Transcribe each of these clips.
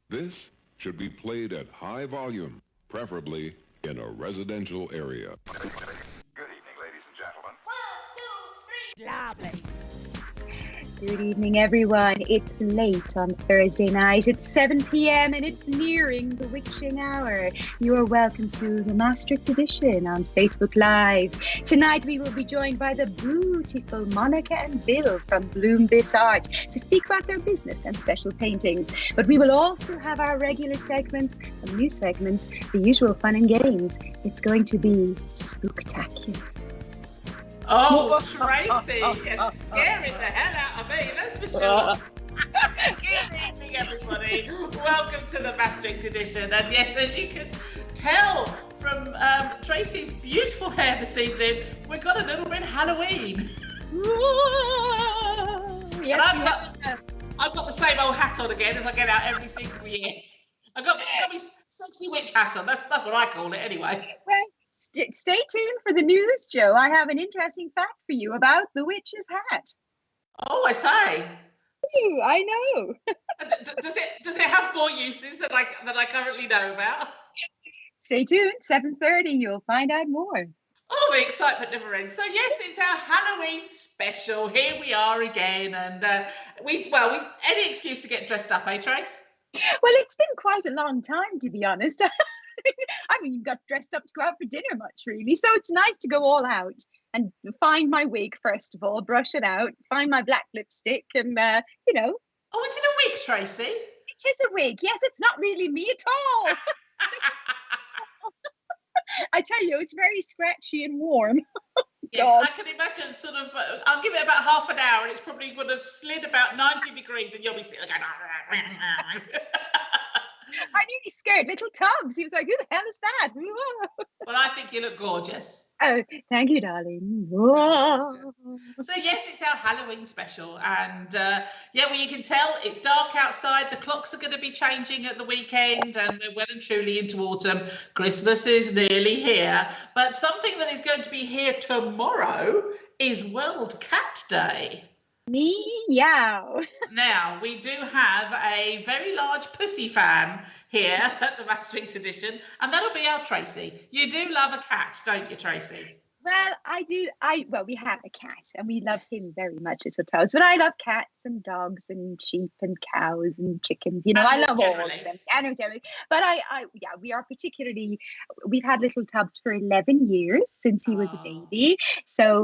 This should be played at high volume, preferably in a residential area. Good evening, ladies and gentlemen. 1, 2, 3. Lovely. Good evening, everyone. It's late on Thursday night. It's 7 p.m. and it's nearing the witching hour. You are welcome to the Maastricht edition on Facebook Live. Tonight we will be joined by the beautiful Monica and Ville from Bloom Bliss Art to speak about their business and special paintings. But we will also have our regular segments, some new segments, the usual fun and games. It's going to be spooktacular. Oh, Tracey, you're scaring the hell out of me, that's for sure. Good evening, everybody. Welcome to the Maastricht edition. And yes, as you can tell from Tracey's beautiful hair this evening, we've got a little bit Halloween. Yes, and I've got the same old hat on again as I get out every single year. I've got my sexy witch hat on. That's what I call it anyway. Well, stay tuned for the news, Jo. I have an interesting fact for you about the witch's hat. Oh, I say. Ooh, I know. Does it have more uses than I currently know about? Stay tuned. 7:30. You'll find out more. Oh, the excitement never ends. So yes, it's our Halloween special. Here we are again, and we any excuse to get dressed up, eh, Trace? Well, it's been quite a long time, to be honest. I mean, you got dressed up to go out for dinner much, really. So it's nice to go all out and find my wig, first of all, brush it out, find my black lipstick and, Oh, is it a wig, Tracey? It is a wig. Yes, it's not really me at all. I tell you, it's very scratchy and warm. Yes, God. I can imagine sort of, I'll give it about half an hour and it's probably going to slid about 90 degrees and you'll be sitting going, I'm really scared. Little Tubbs. He was like, who the hell is that? Well, I think you look gorgeous. Oh, thank you, darling. Whoa. So yes, it's our Halloween special. And well, you can tell it's dark outside. The clocks are going to be changing at the weekend and we're well and truly into autumn. Christmas is nearly here. But something that is going to be here tomorrow is World Cat Day. Meow. Now, we do have a very large pussy fan here at the Maastricht edition, and that'll be our Tracey. You do love a cat, don't you, Tracey? Well, I do. We have a cat and we love him very much, little Toes. But I love cats and dogs and sheep and cows and chickens. You know, I love all of them. Generally. But we are particularly, we've had little Tubbs for 11 years since he was a baby. So,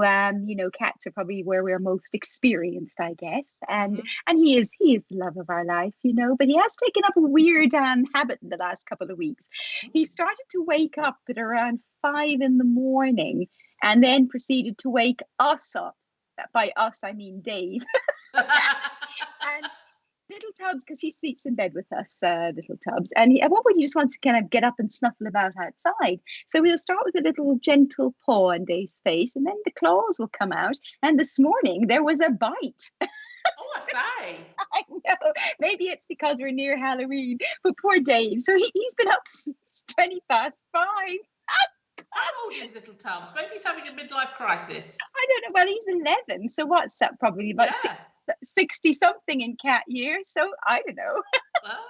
cats are probably where we're most experienced, I guess. And he is the love of our life, but he has taken up a weird habit in the last couple of weeks. He started to wake up at around 5 a.m. and then proceeded to wake us up. By us, I mean Dave. And little Tubbs, because he sleeps in bed with us, little Tubbs. And at one point, he just wants to kind of get up and snuffle about outside. So we'll start with a little gentle paw on Dave's face, and then the claws will come out. And this morning, there was a bite. Oh, I say. I know. Maybe it's because we're near Halloween. But poor Dave. So he's been up since 5:20. How old is little Tubbs? Maybe he's having a midlife crisis. I don't know. Well, he's 11. So what's that? Probably about 60-something in cat years. So I don't know. Oh,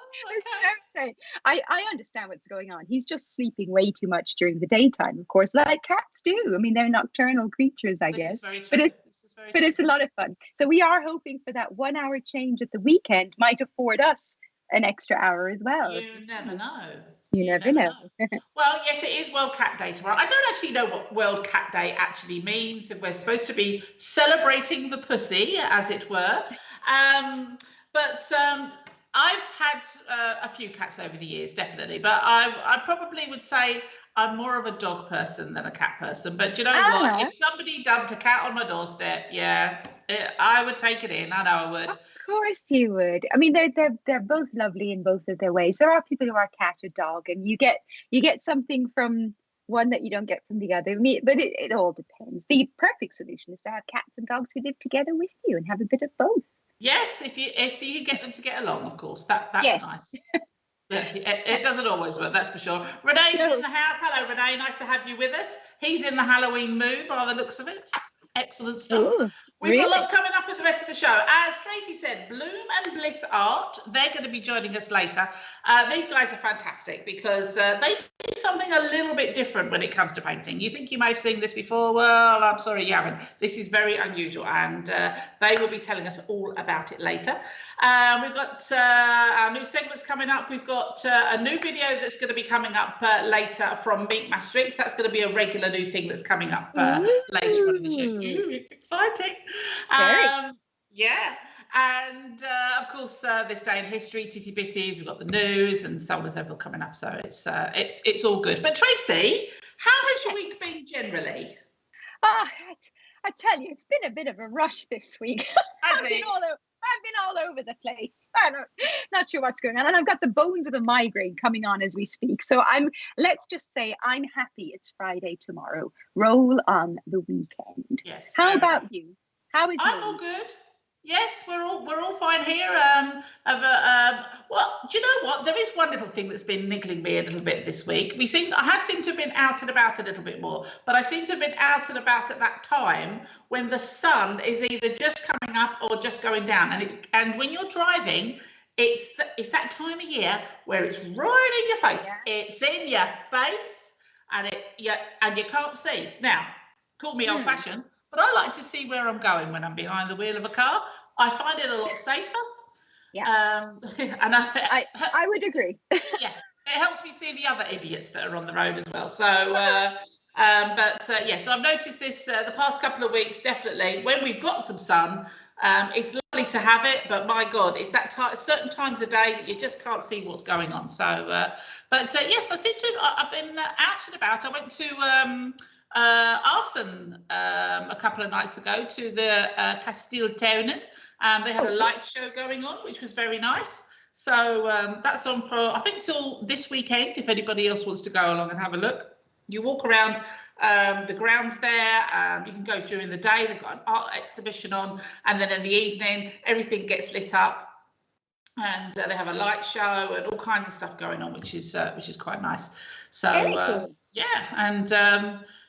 okay. I understand what's going on. He's just sleeping way too much during the daytime, of course, like cats do. I mean, they're nocturnal creatures, I guess. This is very true. But it's a lot of fun. So we are hoping for that 1 hour change at the weekend might afford us an extra hour as well. You never know. You never know. Well, yes, it is World Cat Day tomorrow. I don't actually know what World Cat Day actually means. We're supposed to be celebrating the pussy, as it were. But I've had a few cats over the years, definitely. But I probably would say I'm more of a dog person than a cat person. But you know what? If somebody dumped a cat on my doorstep, I would take it in. I know I would. Of course you would. I mean, they're both lovely in both of their ways. There are people who are cat or dog, and you get something from one that you don't get from the other. But it all depends. The perfect solution is to have cats and dogs who live together with you and have a bit of both. Yes, if you get them to get along, of course. That's nice. It doesn't always work, that's for sure. Renee's in the house. Hello, Renee. Nice to have you with us. He's in the Halloween mood by the looks of it. Excellent stuff. Ooh, We've really? got lots coming up in the rest of the show. As Tracy said, Bloom and Bliss Art, they're going to be joining us later. These guys are fantastic because they do something a little bit different when it comes to painting. You think you may have seen this before? Well, I'm sorry you haven't. This is very unusual, and they will be telling us all about it later. We've got our new segments coming up. We've got a new video that's going to be coming up later from Meet Maastricht. That's going to be a regular new thing that's coming up later on in the show. Ooh, it's exciting. Yeah. And of course, this day in history, titty bitties. We've got the news and so on and so forth coming up. So it's all good. But Tracy, how has your week been generally? I tell you, it's been a bit of a rush this week. I've been all over the place. I'm not sure what's going on. And I've got the bones of a migraine coming on as we speak. So let's just say I'm happy it's Friday tomorrow. Roll on the weekend. Yes. How about you? How is I'm all good. Yes, we're all fine here. Well, do you know what? There is one little thing that's been niggling me a little bit this week. I seem to have been out and about a little bit more, but I seem to have been out and about at that time when the sun is either just coming up or just going down. And when you're driving, it's that time of year where it's right in your face. Yeah. It's in your face, and you can't see. Now, call me old-fashioned. But I like to see where I'm going when I'm behind the wheel of a car. I find it a lot safer. Yeah. And I would agree. Yeah. It helps me see the other idiots that are on the road as well. So, so I've noticed this the past couple of weeks, definitely. When we've got some sun, it's lovely to have it. But my God, it's that certain times of day that you just can't see what's going on. So, yes, I've been out and about. I went to Arsen a couple of nights ago to the Kasteltuinen, and they had a light show going on, which was very nice. So that's on for, I think, till this weekend, if anybody else wants to go along and have a look. You walk around the grounds there. You can go during the day. They've got an art exhibition on, and then in the evening, everything gets lit up. And they have a light show and all kinds of stuff going on, which is quite nice. So yeah, and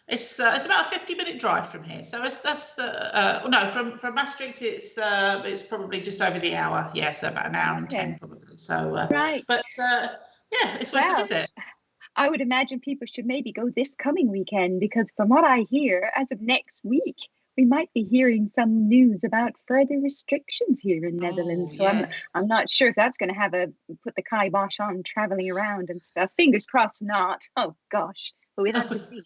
it's about a 50-minute drive from here. So from Maastricht it's probably just over the hour. Yeah, so about an hour and 10 probably. So right, but yeah, it's worth a visit. I would imagine people should maybe go this coming weekend, because from what I hear, as of next week, we might be hearing some news about further restrictions here in Netherlands. So yes. I'm not sure if that's going to put the kibosh on traveling around and stuff. Fingers crossed not. Oh gosh, but we'll have to see.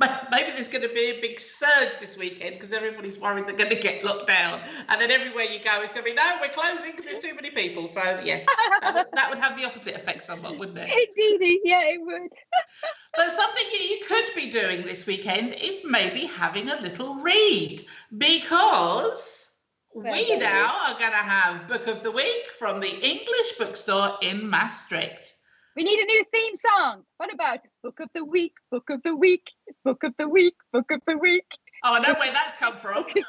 Maybe there's going to be a big surge this weekend because everybody's worried they're going to get locked down, and then everywhere you go it's going to be, no, we're closing because there's too many people. So yes, that would have the opposite effect somewhat, wouldn't it? Indeed, yeah, it would. But something you could be doing this weekend is maybe having a little read, because we now are going to have Book of the Week from the English bookstore in Maastricht. We need a new theme song. What about Book of the Week, Book of the Week, Book of the Week, Book of the Week? Oh, I know where that's come from. It's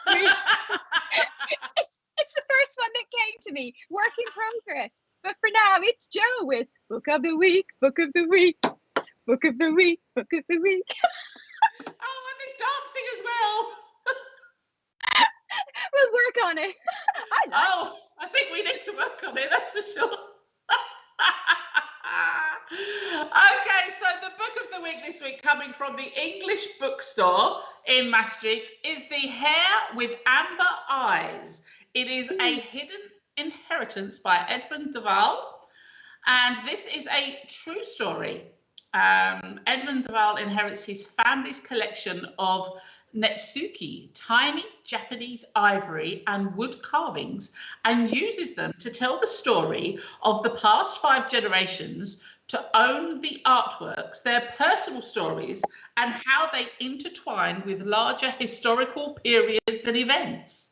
the first one that came to me. Work in progress. But for now, it's Jo with Book of the Week, Book of the Week, Book of the Week, Book of the Week. Oh, and there's dancing as well. We'll work on it. I think we need to work on it, that's for sure. Okay, so the Book of the Week this week, coming from the English bookstore in Maastricht, is The Hare with Amber Eyes. It is A Hidden Inheritance by Edmund de Waal, and this is a true story. Edmund de Waal inherits his family's collection of netsuke, tiny Japanese ivory and wood carvings, and uses them to tell the story of the past 5 generations, to own the artworks, their personal stories, and how they intertwine with larger historical periods and events.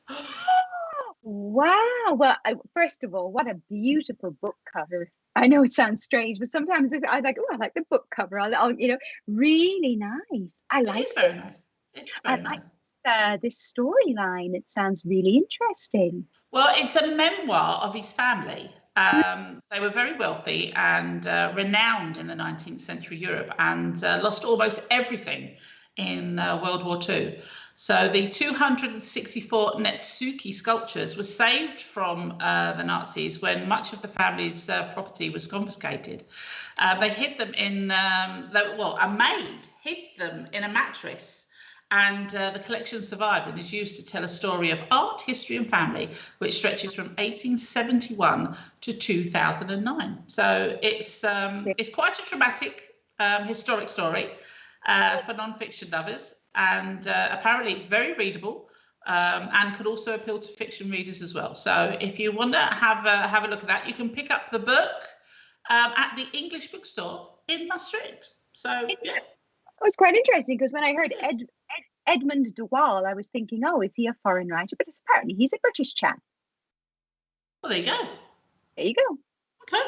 Wow. Well, first of all, what a beautiful book cover. I know it sounds strange, but sometimes I like, I like the book cover. I'll really nice. I like it. It's very nice. It's very nice. Like this storyline. It sounds really interesting. Well, it's a memoir of his family. They were very wealthy and renowned in the 19th century Europe, and lost almost everything in World War II. So the 264 Netsuke sculptures were saved from the Nazis when much of the family's property was confiscated. They hid them in, a maid hid them in a mattress, and the collection survived and is used to tell a story of art, history and family, which stretches from 1871 to 2009. So it's quite a dramatic historic story for non-fiction lovers. And apparently it's very readable and could also appeal to fiction readers as well. So if you want to have a look at that, you can pick up the book at the English bookstore in Maastricht. So yeah. It was quite interesting because when I heard Edmund de Waal, I was thinking, oh, is he a foreign writer? But apparently he's a British chap. Well, there you go. There you go. Okay,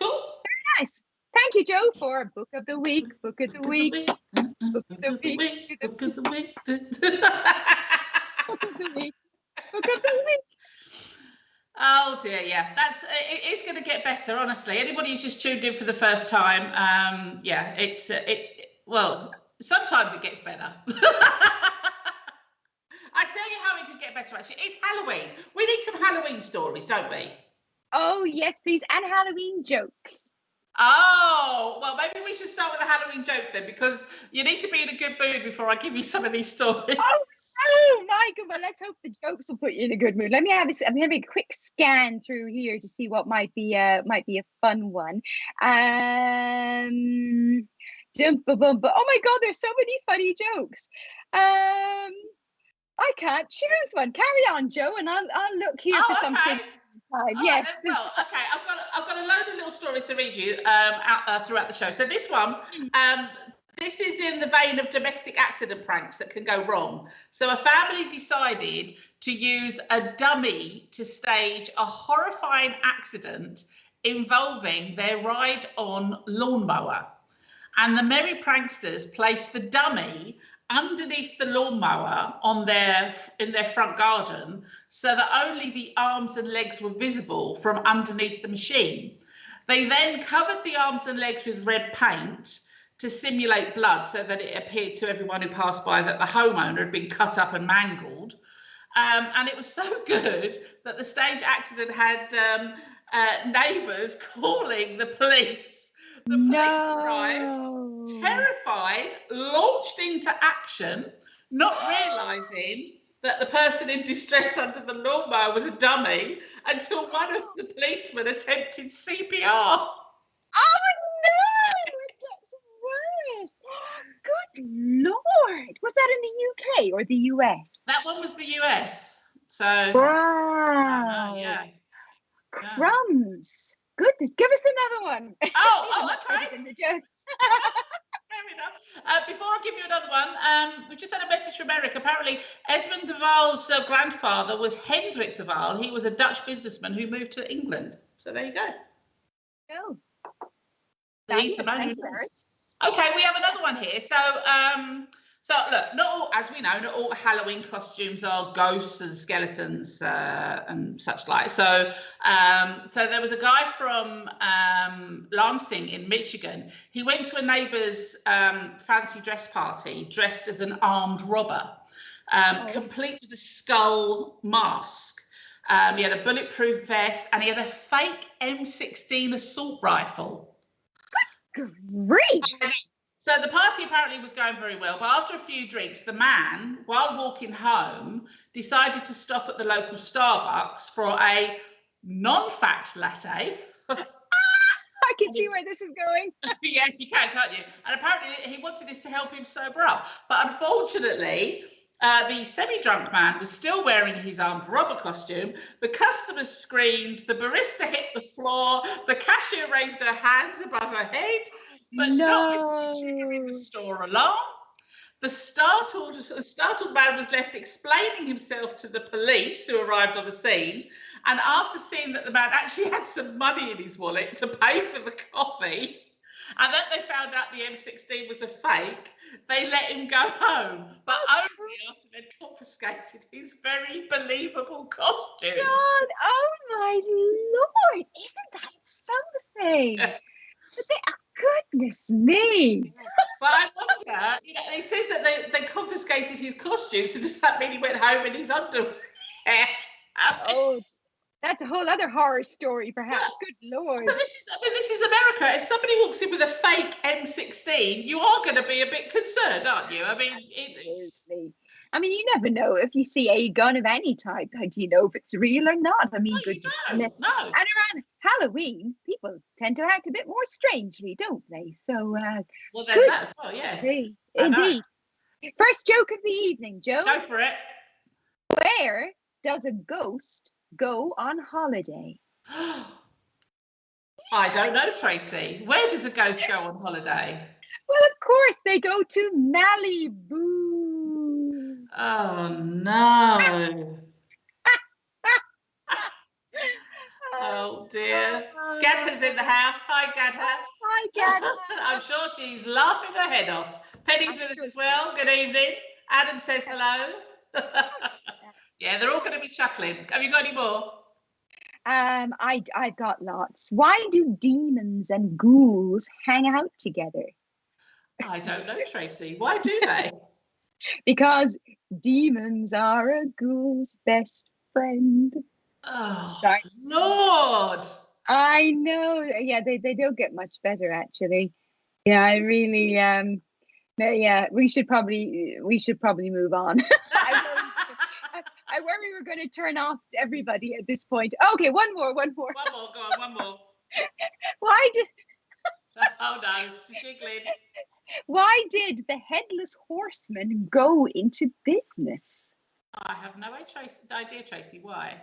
cool. Very nice. Thank you, Jo, for Book of the Week, Book of the Week, Book of the Week, Book of the Week, Book of the Week, Book of the Week. Oh dear, yeah, it is going to get better, honestly. Anybody who's just tuned in for the first time, well, sometimes it gets better. I tell you how it could get better, actually. It's Halloween. We need some Halloween stories, don't we? Oh, yes, please. And Halloween jokes. Oh, well, maybe we should start with a Halloween joke then, because you need to be in a good mood before I give you some of these stories. Oh my God. Well, let's hope the jokes will put you in a good mood. I'm having a quick scan through here to see what might be a fun one. Oh my God, there's so many funny jokes. I can't choose one. Carry on, Jo, and I'll look here for something. Yes. Right, well, okay. I've got a load of little stories to read you throughout the show. So this one, this is in the vein of domestic accident pranks that can go wrong. So a family decided to use a dummy to stage a horrifying accident involving their ride-on lawnmower. And the merry pranksters placed the dummy underneath the lawnmower in their front garden, so that only the arms and legs were visible from underneath the machine. They then covered the arms and legs with red paint to simulate blood, so that it appeared to everyone who passed by that the homeowner had been cut up and mangled. And it was so good that the stage accident had neighbours calling the police. The police arrived, terrified, launched into action, not realising that the person in distress under the lawnmower was a dummy, until one of the policemen attempted CPR. Oh no! It gets worse. Good Lord! Was that in the UK or the US? That one was the US. So wow. Yeah. Crumbs. Goodness, give us another one. Oh, okay. In the jokes. Fair enough. Before I give you another one, we just had a message from Eric. Apparently, Edmund de Waal's grandfather was Hendrik de Waal. He was a Dutch businessman who moved to England. So there you go. Oh. He's the man who knows. Okay, we have another one here. So look, as we know, not all Halloween costumes are ghosts and skeletons and such like. So there was a guy from Lansing in Michigan. He went to a neighbour's fancy dress party dressed as an armed robber, complete with a skull mask. He had a bulletproof vest and he had a fake M16 assault rifle. Great. So the party apparently was going very well, but after a few drinks, the man, while walking home, decided to stop at the local Starbucks for a non-fat latte. I can see where this is going. Yes, you can, can't you? And apparently he wanted this to help him sober up. But unfortunately, the semi-drunk man was still wearing his armed robber costume. The customers screamed, the barista hit the floor, the cashier raised her hands above her head, but not before triggering the store alarm. The startled man was left explaining himself to the police who arrived on the scene. And after seeing that the man actually had some money in his wallet to pay for the coffee, and then they found out the M16 was a fake, they let him go home, but only after they'd confiscated his very believable costume. God, oh my Lord, isn't that something? But goodness me. But I wonder America, he says that they confiscated his costume, so does that mean he went home in his underwear? Oh, that's a whole other horror story, perhaps. Well, good Lord. But this is America. If somebody walks in with a fake M16, you are going to be a bit concerned, aren't you? I mean, you never know if you see a gun of any type. How do you know if it's real or not? I mean, no, good. No. And around Halloween, people tend to act a bit more strangely, don't they? So, well, there's that as well. Yes, indeed. First joke of the evening, Jo. Go for it. Where does a ghost go on holiday? I don't know, Tracy. Where does a ghost go on holiday? Well, of course, they go to Malibu. Oh, no. Oh, dear. Gadha's in the house. Hi, Gadha. Hi, Gadha. I'm sure she's laughing her head off. Penny's with us as well. Good evening. Adam says hello. Yeah, they're all going to be chuckling. Have you got any more? I've got lots. Why do demons and ghouls hang out together? I don't know, Tracy. Why do they? Because demons are a ghoul's best friend. Oh, sorry. Lord. I know. Yeah, they don't get much better, actually. Yeah, I really yeah, we should probably move on. I worry we're going to turn off everybody at this point. Okay, one more. Go on, one more. Why did... Oh, no, she's giggling. Why did the Headless Horseman go into business? I have no idea, Tracy. Why?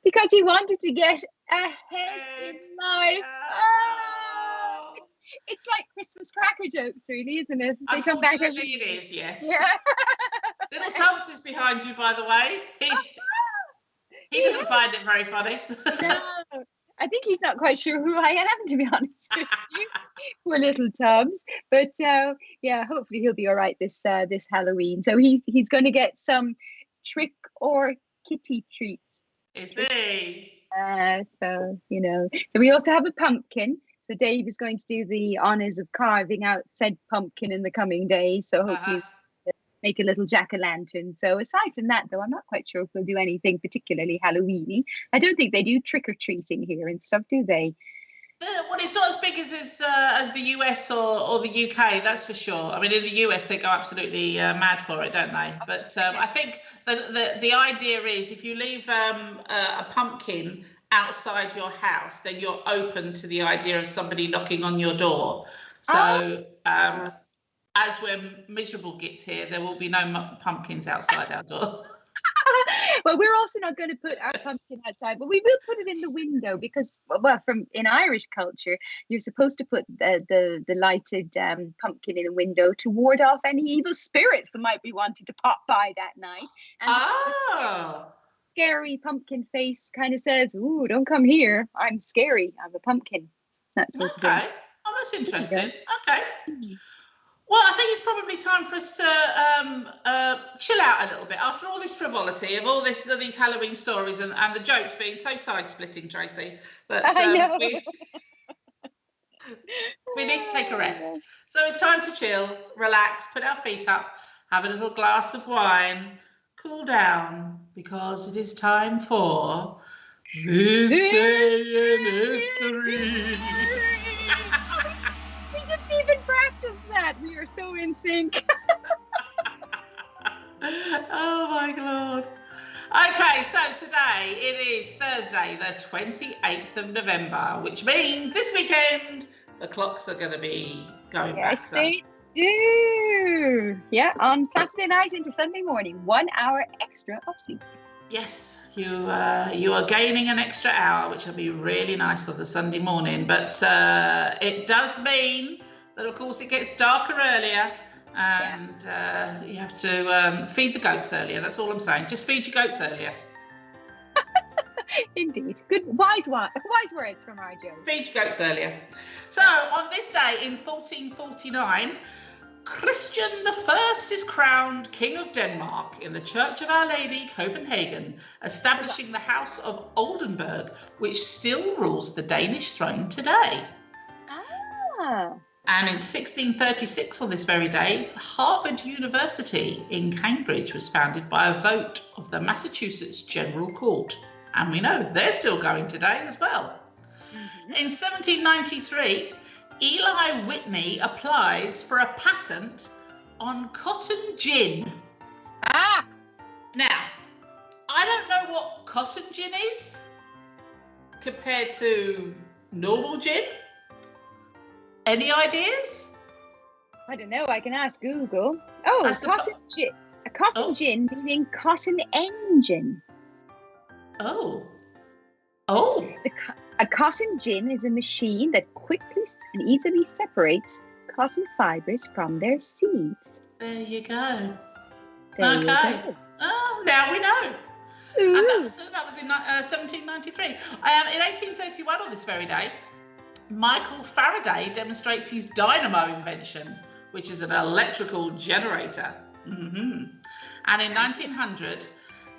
Because he wanted to get ahead in life. Oh. It's like Christmas cracker jokes, really, isn't it? They come back every... it is, yes. Yeah. Little Tubbs is behind you, by the way. He doesn't find it very funny. No, I think he's not quite sure who I am, to be honest with you. Poor little Tubbs. But yeah, hopefully he'll be all right this Halloween. So he's going to get some trick or kitty treats. Is he? So, so we also have a pumpkin. So Dave is going to do the honours of carving out said pumpkin in the coming days. So hopefully make a little jack-o'-lantern. So aside from that, though, I'm not quite sure if we'll do anything particularly Halloween-y. I don't think they do trick-or-treating here and stuff, do they? Well, it's not as big as the US or the UK, that's for sure. I mean, in the US, they go absolutely mad for it, don't they? But I think the idea is if you leave a pumpkin outside your house, then you're open to the idea of somebody knocking on your door. So as when miserable gets here, there will be no pumpkins outside our door. Well, we're also not going to put our pumpkin outside, but we will put it in the window because, well, in Irish culture, you're supposed to put the lighted pumpkin in the window to ward off any evil spirits that might be wanting to pop by that night. And scary pumpkin face kind of says, "Ooh, don't come here. I'm scary. I'm a pumpkin." That's what it is. Oh, that's interesting. Okay. Well, I think it's probably time for us to chill out a little bit after all this frivolity of all these Halloween stories and the jokes being so side-splitting, Tracy. But I know. we need to take a rest. So it's time to chill, relax, put our feet up, have a little glass of wine, cool down, because it is time for This Day in History. Even practice that. We are so in sync. Oh my God. Okay, so today it is Thursday, the 28th of November, which means this weekend the clocks are going to be going back. Yes, they do. Yeah, on Saturday night into Sunday morning, 1 hour extra of sleep. Yes, you are gaining an extra hour, which will be really nice on the Sunday morning. But it does mean that, of course, it gets darker earlier and you have to feed the goats earlier. That's all I'm saying. Just feed your goats earlier. Indeed. Good, wise words from our Jo. Feed your goats earlier. So, on this day in 1449, Christian I is crowned King of Denmark in the Church of Our Lady, Copenhagen, establishing the House of Oldenburg, which still rules the Danish throne today. Ah. And in 1636, on this very day, Harvard University in Cambridge was founded by a vote of the Massachusetts General Court. And we know they're still going today as well. In 1793, Eli Whitney applies for a patent on cotton gin. Ah! Now, I don't know what cotton gin is compared to normal gin. Any ideas? I don't know. I can ask Google. Oh, cotton gin. A cotton gin meaning cotton engine. Oh. A cotton gin is a machine that quickly and easily separates cotton fibers from their seeds. There you go. There you go. Oh, now we know. And that was in 1793. In 1831, on this very day, Michael Faraday demonstrates his dynamo invention, which is an electrical generator. And in 1900,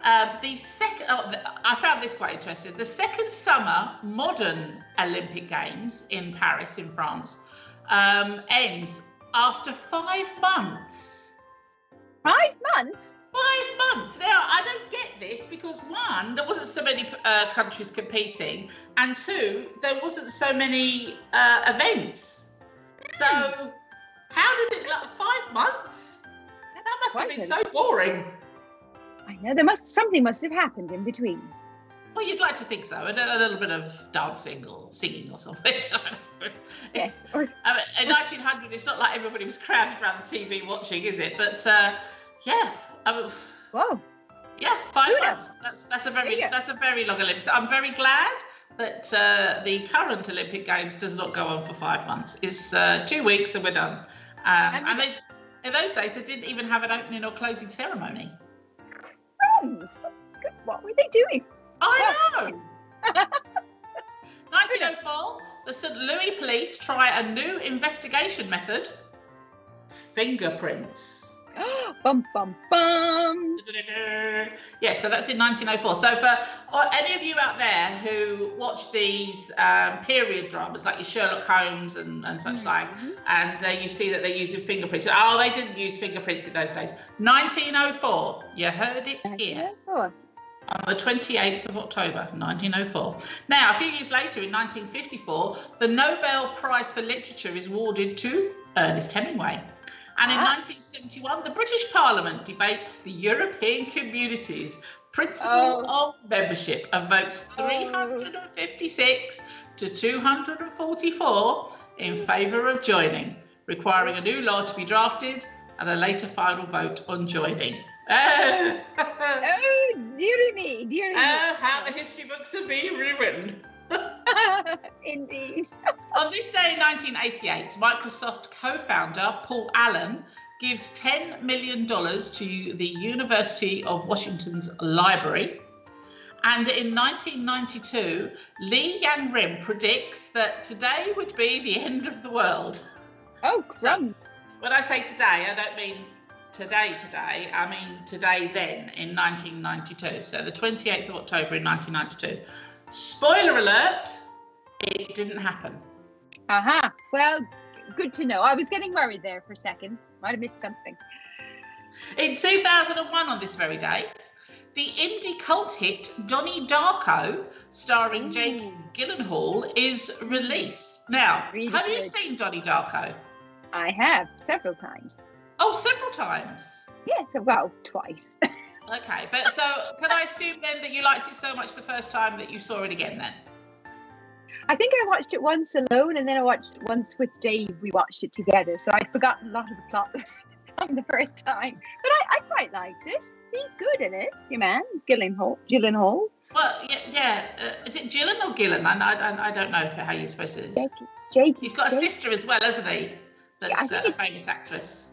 I found this quite interesting. The second summer modern Olympic Games in Paris, in France, ends after 5 months. 5 months? 5 months. Now, I don't get this because, one, there wasn't so many countries competing, and two, there wasn't so many events. So, how did it, 5 months? That must have been so boring. I know, something must have happened in between. Well, you'd like to think so, and a little bit of dancing or singing or something. Yes. In 1900, it's not like everybody was crowded around the TV watching, is it? But yeah. Whoa. Yeah, 5 months. That's a very long Olympics. I'm very glad that the current Olympic Games does not go on for 5 months. It's 2 weeks and we're done. And they, in those days, they didn't even have an opening or closing ceremony. What were they doing? I know. 1904, the St. Louis police try a new investigation method: fingerprints. Bum, bum, bum. Yeah, so that's in 1904. So for any of you out there who watch these period dramas like your Sherlock Holmes and such like, and you see that they're using fingerprints. Oh, they didn't use fingerprints in those days. 1904. You heard it here. On the 28th of October, 1904. Now, a few years later, in 1954, the Nobel Prize for Literature is awarded to Ernest Hemingway. And in 1971, the British Parliament debates the European Community's principle of membership and votes 356 to 244 in favour of joining, requiring a new law to be drafted and a later final vote on joining. Oh, dearie me, dearie me. How the history books are being rewritten. Indeed. On this day in 1988, Microsoft co-founder Paul Allen gives $10 million to the University of Washington's library. And in 1992, Lee Yang-rim predicts that today would be the end of the world. Oh, crumbs. So, when I say today, I don't mean today, I mean today then in 1992. So the 28th of October in 1992. Spoiler alert, it didn't happen. Well, good to know. I was getting worried there for a second. Might have missed something. In 2001, on this very day, the indie cult hit Donnie Darko, starring Jake Gyllenhaal, is released. Now, really have good. you seen Donnie Darko? I have, several times. Oh, several times? Yes, well, twice. Okay, but so can I assume then that you liked it so much the first time that you saw it again then? I think I watched it once alone, and then I watched it once with Dave. We watched it together, so I'd forgotten a lot of the plot from the first time. But I quite liked it. He's good in it, your man, Gyllenhaal. Well, yeah. Is it Gillen or Gillen? I don't know how you're supposed to. Jake. He's got a sister as well, hasn't he? That's a famous actress.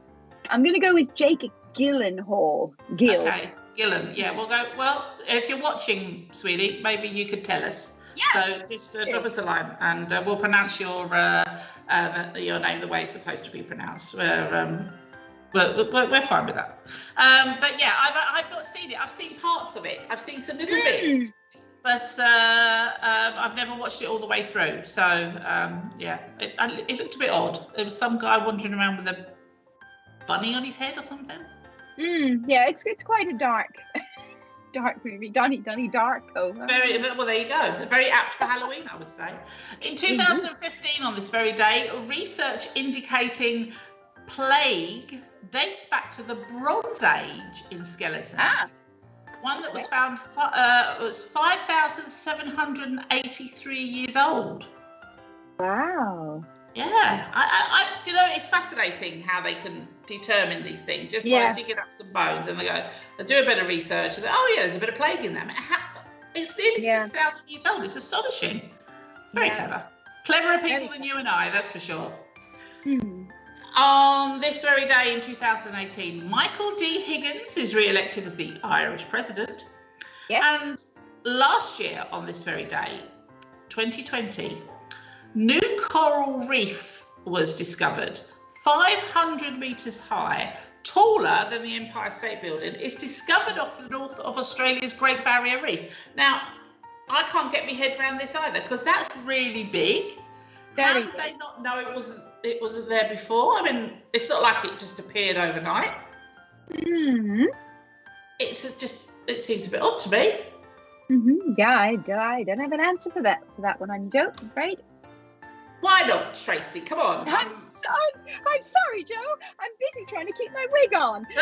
I'm going to go with Jake Gyllenhaal. Okay, Gillen. Yeah, we'll go. Well, if you're watching, sweetie, maybe you could tell us. Yeah. So just drop us a line, and we'll pronounce your name the way it's supposed to be pronounced. We're fine with that. But yeah, I've not seen it. I've seen parts of it. I've seen some little bits. but I've never watched it all the way through. So yeah, it looked a bit odd. There was some guy wandering around with a bunny on his head or something. Yeah, it's quite a dark movie. Donnie Darko. Very well. There you go. Very apt for Halloween, I would say. In 2015, on this very day, research indicating plague dates back to the Bronze Age in skeletons. One that was found was 5,783 years old. Wow. Yeah, I you know, it's fascinating how they can determine these things just by digging up some bones, and they do a bit of research, and there's a bit of plague in them. It's nearly 6,000 years old. It's astonishing. Very clever. Cleverer people than you and I, that's for sure. On this very day in 2018, Michael D. Higgins is re-elected as the Irish president. And last year on this very day, 2020, new coral reef was discovered, 500 metres high, taller than the Empire State Building. It's discovered off the north of Australia's Great Barrier Reef. Now, I can't get my head around this either, because that's really big. How did they not know it wasn't there before? I mean, it's not like it just appeared overnight. It seems a bit odd to me. Yeah, I don't have an answer for that one, I'm Jo, I'm afraid. Why not, Tracey? Come on. I'm sorry, Jo. I'm busy trying to keep my wig on. And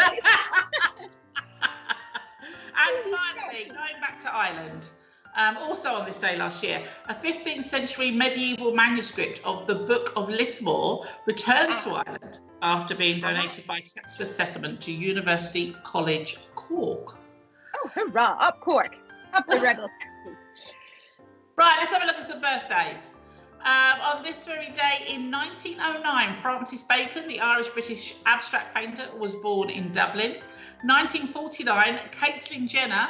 finally, going back to Ireland, also on this day last year, a 15th century medieval manuscript of the Book of Lismore returns to Ireland after being donated by Chatsworth Settlement to University College Cork. Oh, hurrah! Up Cork! Up the rebel county. Right, let's have a look at some birthdays. On this very day in 1909, Francis Bacon, the Irish-British abstract painter, was born in Dublin. 1949, Caitlyn Jenner,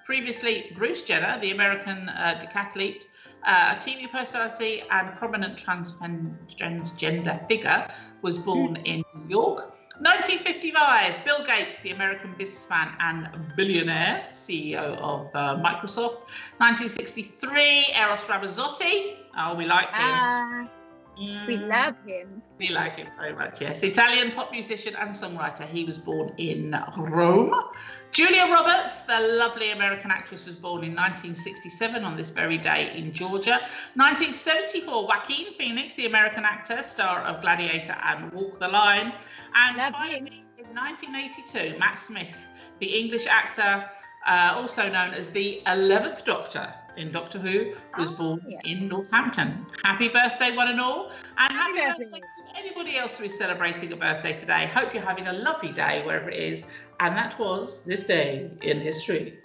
previously Bruce Jenner, the American decathlete, a TV personality and prominent transgender figure, was born in New York. 1955, Bill Gates, the American businessman and billionaire, CEO of Microsoft. 1963, Eros Ramazzotti. Oh, we like him. We love him. We like him very much, yes. Italian pop musician and songwriter. He was born in Rome. Julia Roberts, the lovely American actress, was born in 1967 on this very day in Georgia. 1974, Joaquin Phoenix, the American actor, star of Gladiator and Walk the Line. And finally, in 1982, Matt Smith, the English actor, also known as the 11th Doctor in Doctor Who, was born in Northampton. Happy birthday, one and all. And happy birthday to anybody else who is celebrating a birthday today. Hope you're having a lovely day wherever it is. And that was this day in history.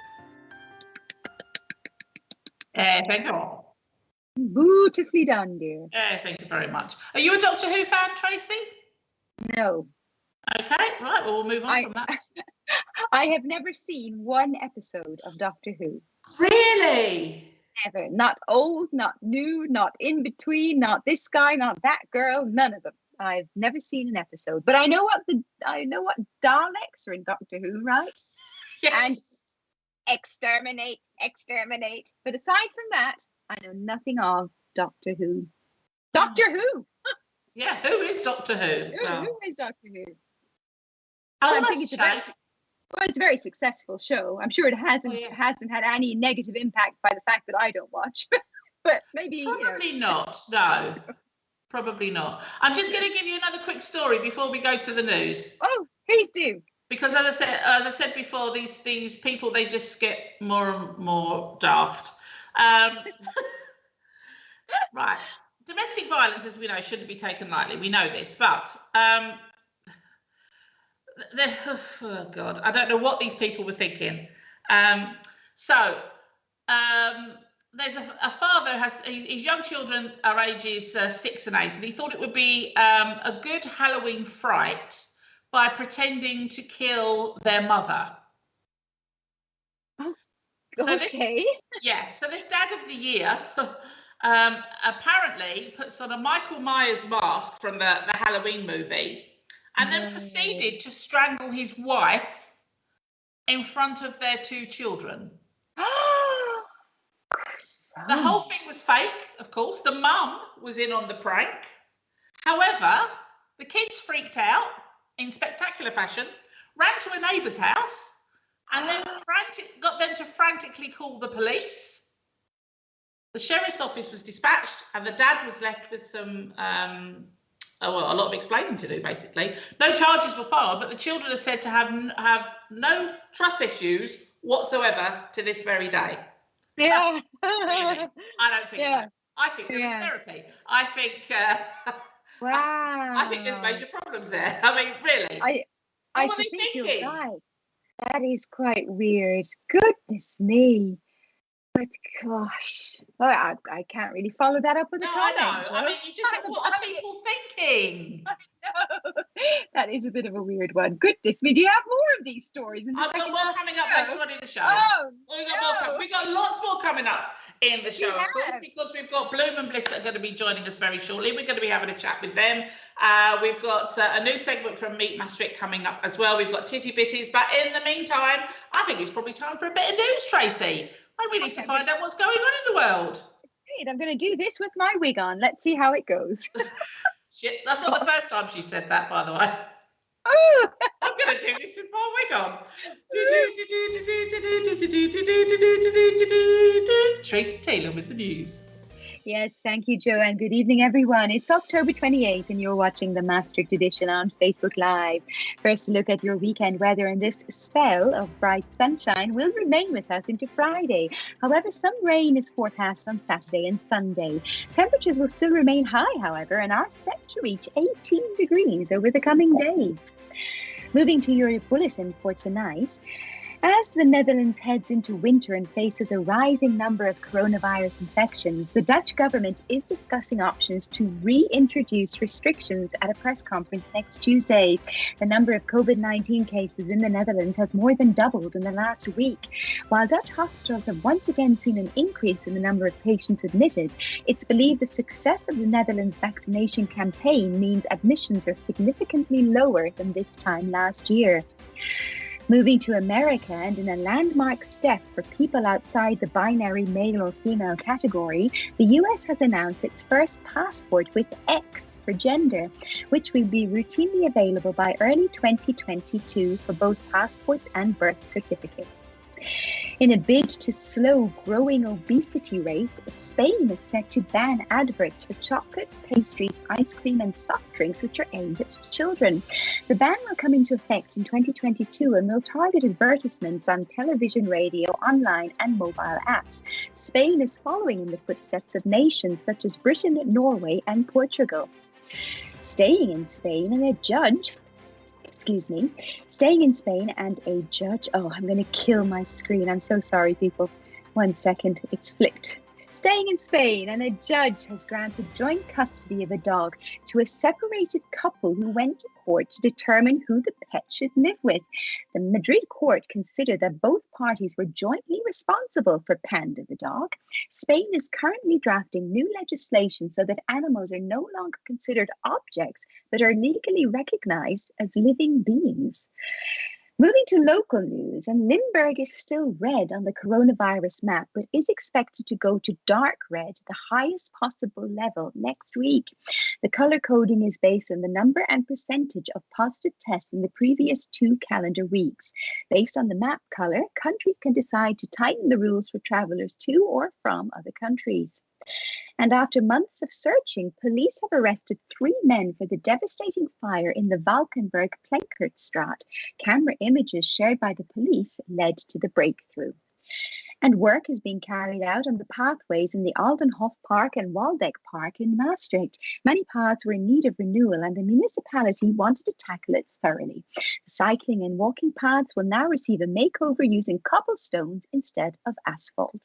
Thank you. Beautifully done, dear. Thank you very much. Are you a Doctor Who fan, Tracey? No. Okay, right, well, we'll move on from that. I have never seen one episode of Doctor Who. Really? Never. Not old, not new, not in between, not this guy, not that girl, none of them. I've never seen an episode. But I know what Daleks are in Doctor Who, right? Yes. And exterminate. But aside from that, I know nothing of Doctor Who. Doctor Who! Yeah, who is Doctor Who? Who is Doctor Who? Oh, I think it's a very successful show. I'm sure it hasn't had any negative impact by the fact that I don't watch. But maybe probably not. No, probably not. I'm just going to give you another quick story before we go to the news. Oh, please do. Because as I said before, these people, they just get more and more daft. Right. Domestic violence, as we know, shouldn't be taken lightly. We know this, but oh God, I don't know what these people were thinking. There's a father who has his young children are ages 6 and 8, and he thought it would be a good Halloween fright by pretending to kill their mother. Oh, okay. So this Dad of the Year apparently puts on a Michael Myers mask from the Halloween movie, and then proceeded to strangle his wife in front of their 2 children. The whole thing was fake, of course. The mum was in on the prank. However, the kids freaked out in spectacular fashion, ran to a neighbour's house, and then got them to frantically call the police. The sheriff's office was dispatched, and the dad was left with some, a lot of explaining to do, basically. No charges were filed, but the children are said to have no trust issues whatsoever to this very day. Yeah. Really? I don't think so. I think there is therapy. I think. Wow. I think there's major problems there. I mean, really. I what were they think thinking? you're right. That is quite weird. Goodness me. But gosh, I can't really follow that up with a comment. I know. I mean, you just think, what are people thinking? I know. That is a bit of a weird one. Goodness me, do you have more of these stories? I've got more coming up later on in the show. We've got lots more coming up in the show, of course, because we've got Bloom and Bliss that are going to be joining us very shortly. We're going to be having a chat with them. We've got a new segment from Meet Maastricht coming up as well. We've got Titty Bitties. But in the meantime, I think it's probably time for a bit of news, Tracy. We need to find out what's going on in the world. I'm going to do this with my wig on. Let's see how it goes. Shit, that's not the first time she said that, by the way. I'm going to do this with my wig on. Tracy Taylor with the news. Yes, thank you, Jo, and good evening, everyone. It's October 28th, and you're watching the Maastricht edition on Facebook Live. First, a look at your weekend weather, and this spell of bright sunshine will remain with us into Friday. However, some rain is forecast on Saturday and Sunday. Temperatures will still remain high, however, and are set to reach 18 degrees over the coming days. Moving to your bulletin for tonight. As the Netherlands heads into winter and faces a rising number of coronavirus infections, the Dutch government is discussing options to reintroduce restrictions at a press conference next Tuesday. The number of COVID-19 cases in the Netherlands has more than doubled in the last week. While Dutch hospitals have once again seen an increase in the number of patients admitted, it's believed the success of the Netherlands vaccination campaign means admissions are significantly lower than this time last year. Moving to America, and in a landmark step for people outside the binary male or female category, the US has announced its first passport with X for gender, which will be routinely available by early 2022 for both passports and birth certificates. In a bid to slow growing obesity rates, Spain is set to ban adverts for chocolate, pastries, ice cream and soft drinks which are aimed at children. The ban will come into effect in 2022 and will target advertisements on television, radio, online and mobile apps. Spain is following in the footsteps of nations such as Britain, Norway and Portugal. Staying in Spain, and a judge oh, I'm going to kill my screen. I'm so sorry, people. 1 second, it's flipped. Staying in Spain, and a judge has granted joint custody of a dog to a separated couple who went to court to determine who the pet should live with. The Madrid court considered that both parties were jointly responsible for Panda the dog. Spain is currently drafting new legislation so that animals are no longer considered objects, but are legally recognized as living beings. Moving to local news, and Limburg is still red on the coronavirus map, but is expected to go to dark red, the highest possible level, next week. The color coding is based on the number and percentage of positive tests in the previous 2 calendar weeks. Based on the map color, countries can decide to tighten the rules for travelers to or from other countries. And after months of searching, police have arrested 3 men for the devastating fire in the Valkenburg Plenkertstraat. Camera images shared by the police led to the breakthrough. And work is being carried out on the pathways in the Aldenhof Park and Waldeck Park in Maastricht. Many paths were in need of renewal, and the municipality wanted to tackle it thoroughly. The cycling and walking paths will now receive a makeover using cobblestones instead of asphalt.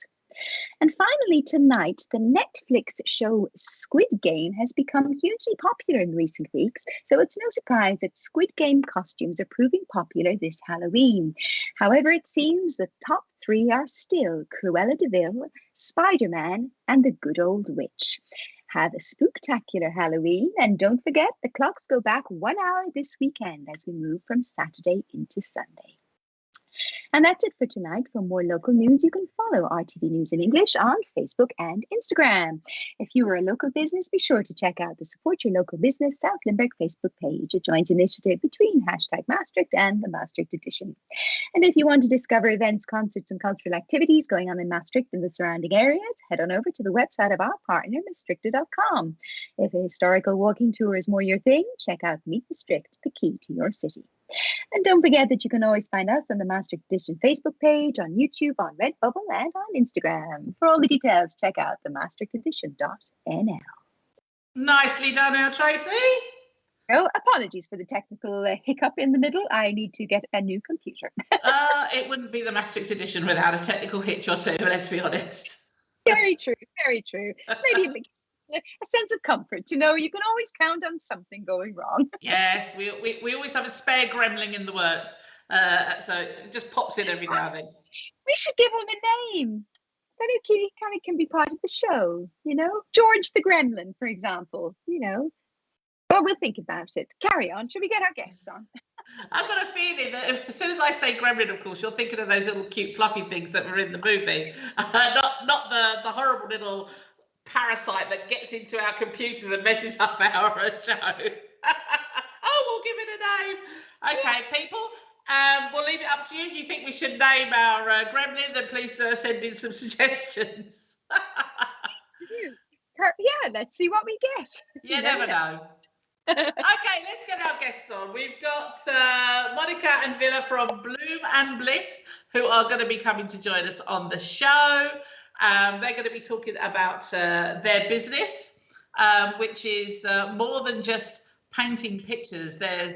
And finally, tonight, the Netflix show Squid Game has become hugely popular in recent weeks, so it's no surprise that Squid Game costumes are proving popular this Halloween. However, it seems the top 3 are still Cruella de Vil, Spider-Man, and the Good Old Witch. Have a spooktacular Halloween, and don't forget the clocks go back 1 hour this weekend as we move from Saturday into Sunday. And that's it for tonight. For more local news, you can follow RTV News in English on Facebook and Instagram. If you are a local business, be sure to check out the Support Your Local Business South Limburg Facebook page, a joint initiative between #Maastricht and the Maastricht Edition. And if you want to discover events, concerts, and cultural activities going on in Maastricht and the surrounding areas, head on over to the website of our partner, maastrichter.com. If a historical walking tour is more your thing, check out Meet Maastricht, the key to your city. And don't forget that you can always find us on the Maastricht Edition Facebook page, on YouTube, on Redbubble, and on Instagram. For all the details, check out the maastrichtedition.nl. Nicely done now, Tracey. Oh, apologies for the technical hiccup in the middle. I need to get a new computer. It wouldn't be the Maastricht edition without a technical hitch or two, let's be honest. Very true, very true. Maybe a sense of comfort, you know, you can always count on something going wrong. Yes, we always have a spare gremlin in the works, so it just pops in every now and then. We should give him a name. Then he kind of can be part of the show, you know? George the Gremlin, for example, you know. But we'll think about it. Carry on. Should we get our guests on? I've got a feeling that as soon as I say gremlin, of course, you're thinking of those little cute fluffy things that were in the movie, not the horrible little parasite that gets into our computers and messes up our show. Oh, we'll give it a name. Okay, people, we'll leave it up to you. If you think we should name our gremlin, then please send in some suggestions. Yeah, let's see what we get. You never know. Okay, let's get our guests on. We've got Monica and Ville from Bloom Bliss, who are going to be coming to join us on the show. They're going to be talking about their business, which is more than just painting pictures. There's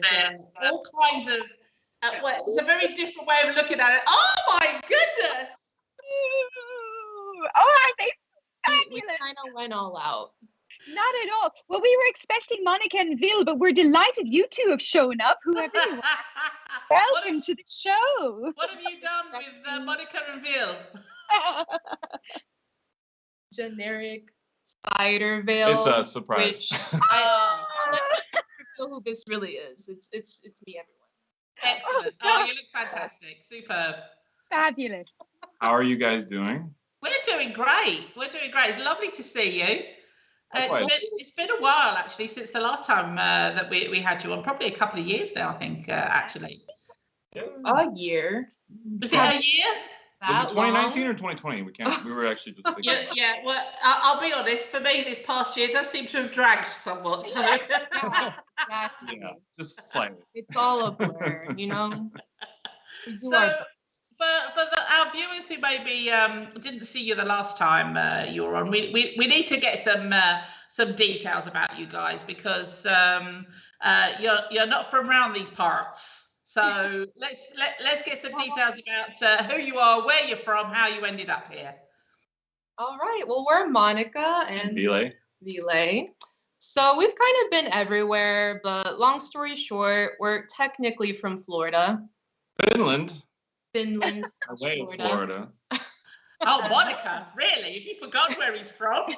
all kinds of, well, it's a very different way of looking at it. Oh my goodness! Oh, are they fabulous? We kind of went all out. Not at all. Well, we were expecting Monica and Ville, but we're delighted you two have shown up, whoever you are. Welcome to the show. What have you done with Monica and Ville? Generic spider veil. It's a surprise. Which I don't know who this really is. It's me, everyone. Excellent. Oh, you look fantastic. Superb. Fabulous. How are you guys doing? We're doing great. We're doing great. It's lovely to see you. It's been a while, actually, since the last time that we had you on. Probably a couple of years now, I think, actually. A year. Was it a year? Was it 2019 or 2020? We were actually just thinking. Yeah. Well, I'll be honest. For me, this past year does seem to have dragged somewhat. So. Exactly. Yeah, just slightly. It's all a blur, you know. We do so, our for our viewers who maybe didn't see you the last time you were on, we need to get some details about you guys, because you're not from around these parts. So let's get some details about who you are, where you're from, how you ended up here. All right. Well, we're Monica and Ville. So we've kind of been everywhere, but long story short, we're technically from Florida. Finland. Away Florida. Oh, Monica, really? Have you forgotten where he's from?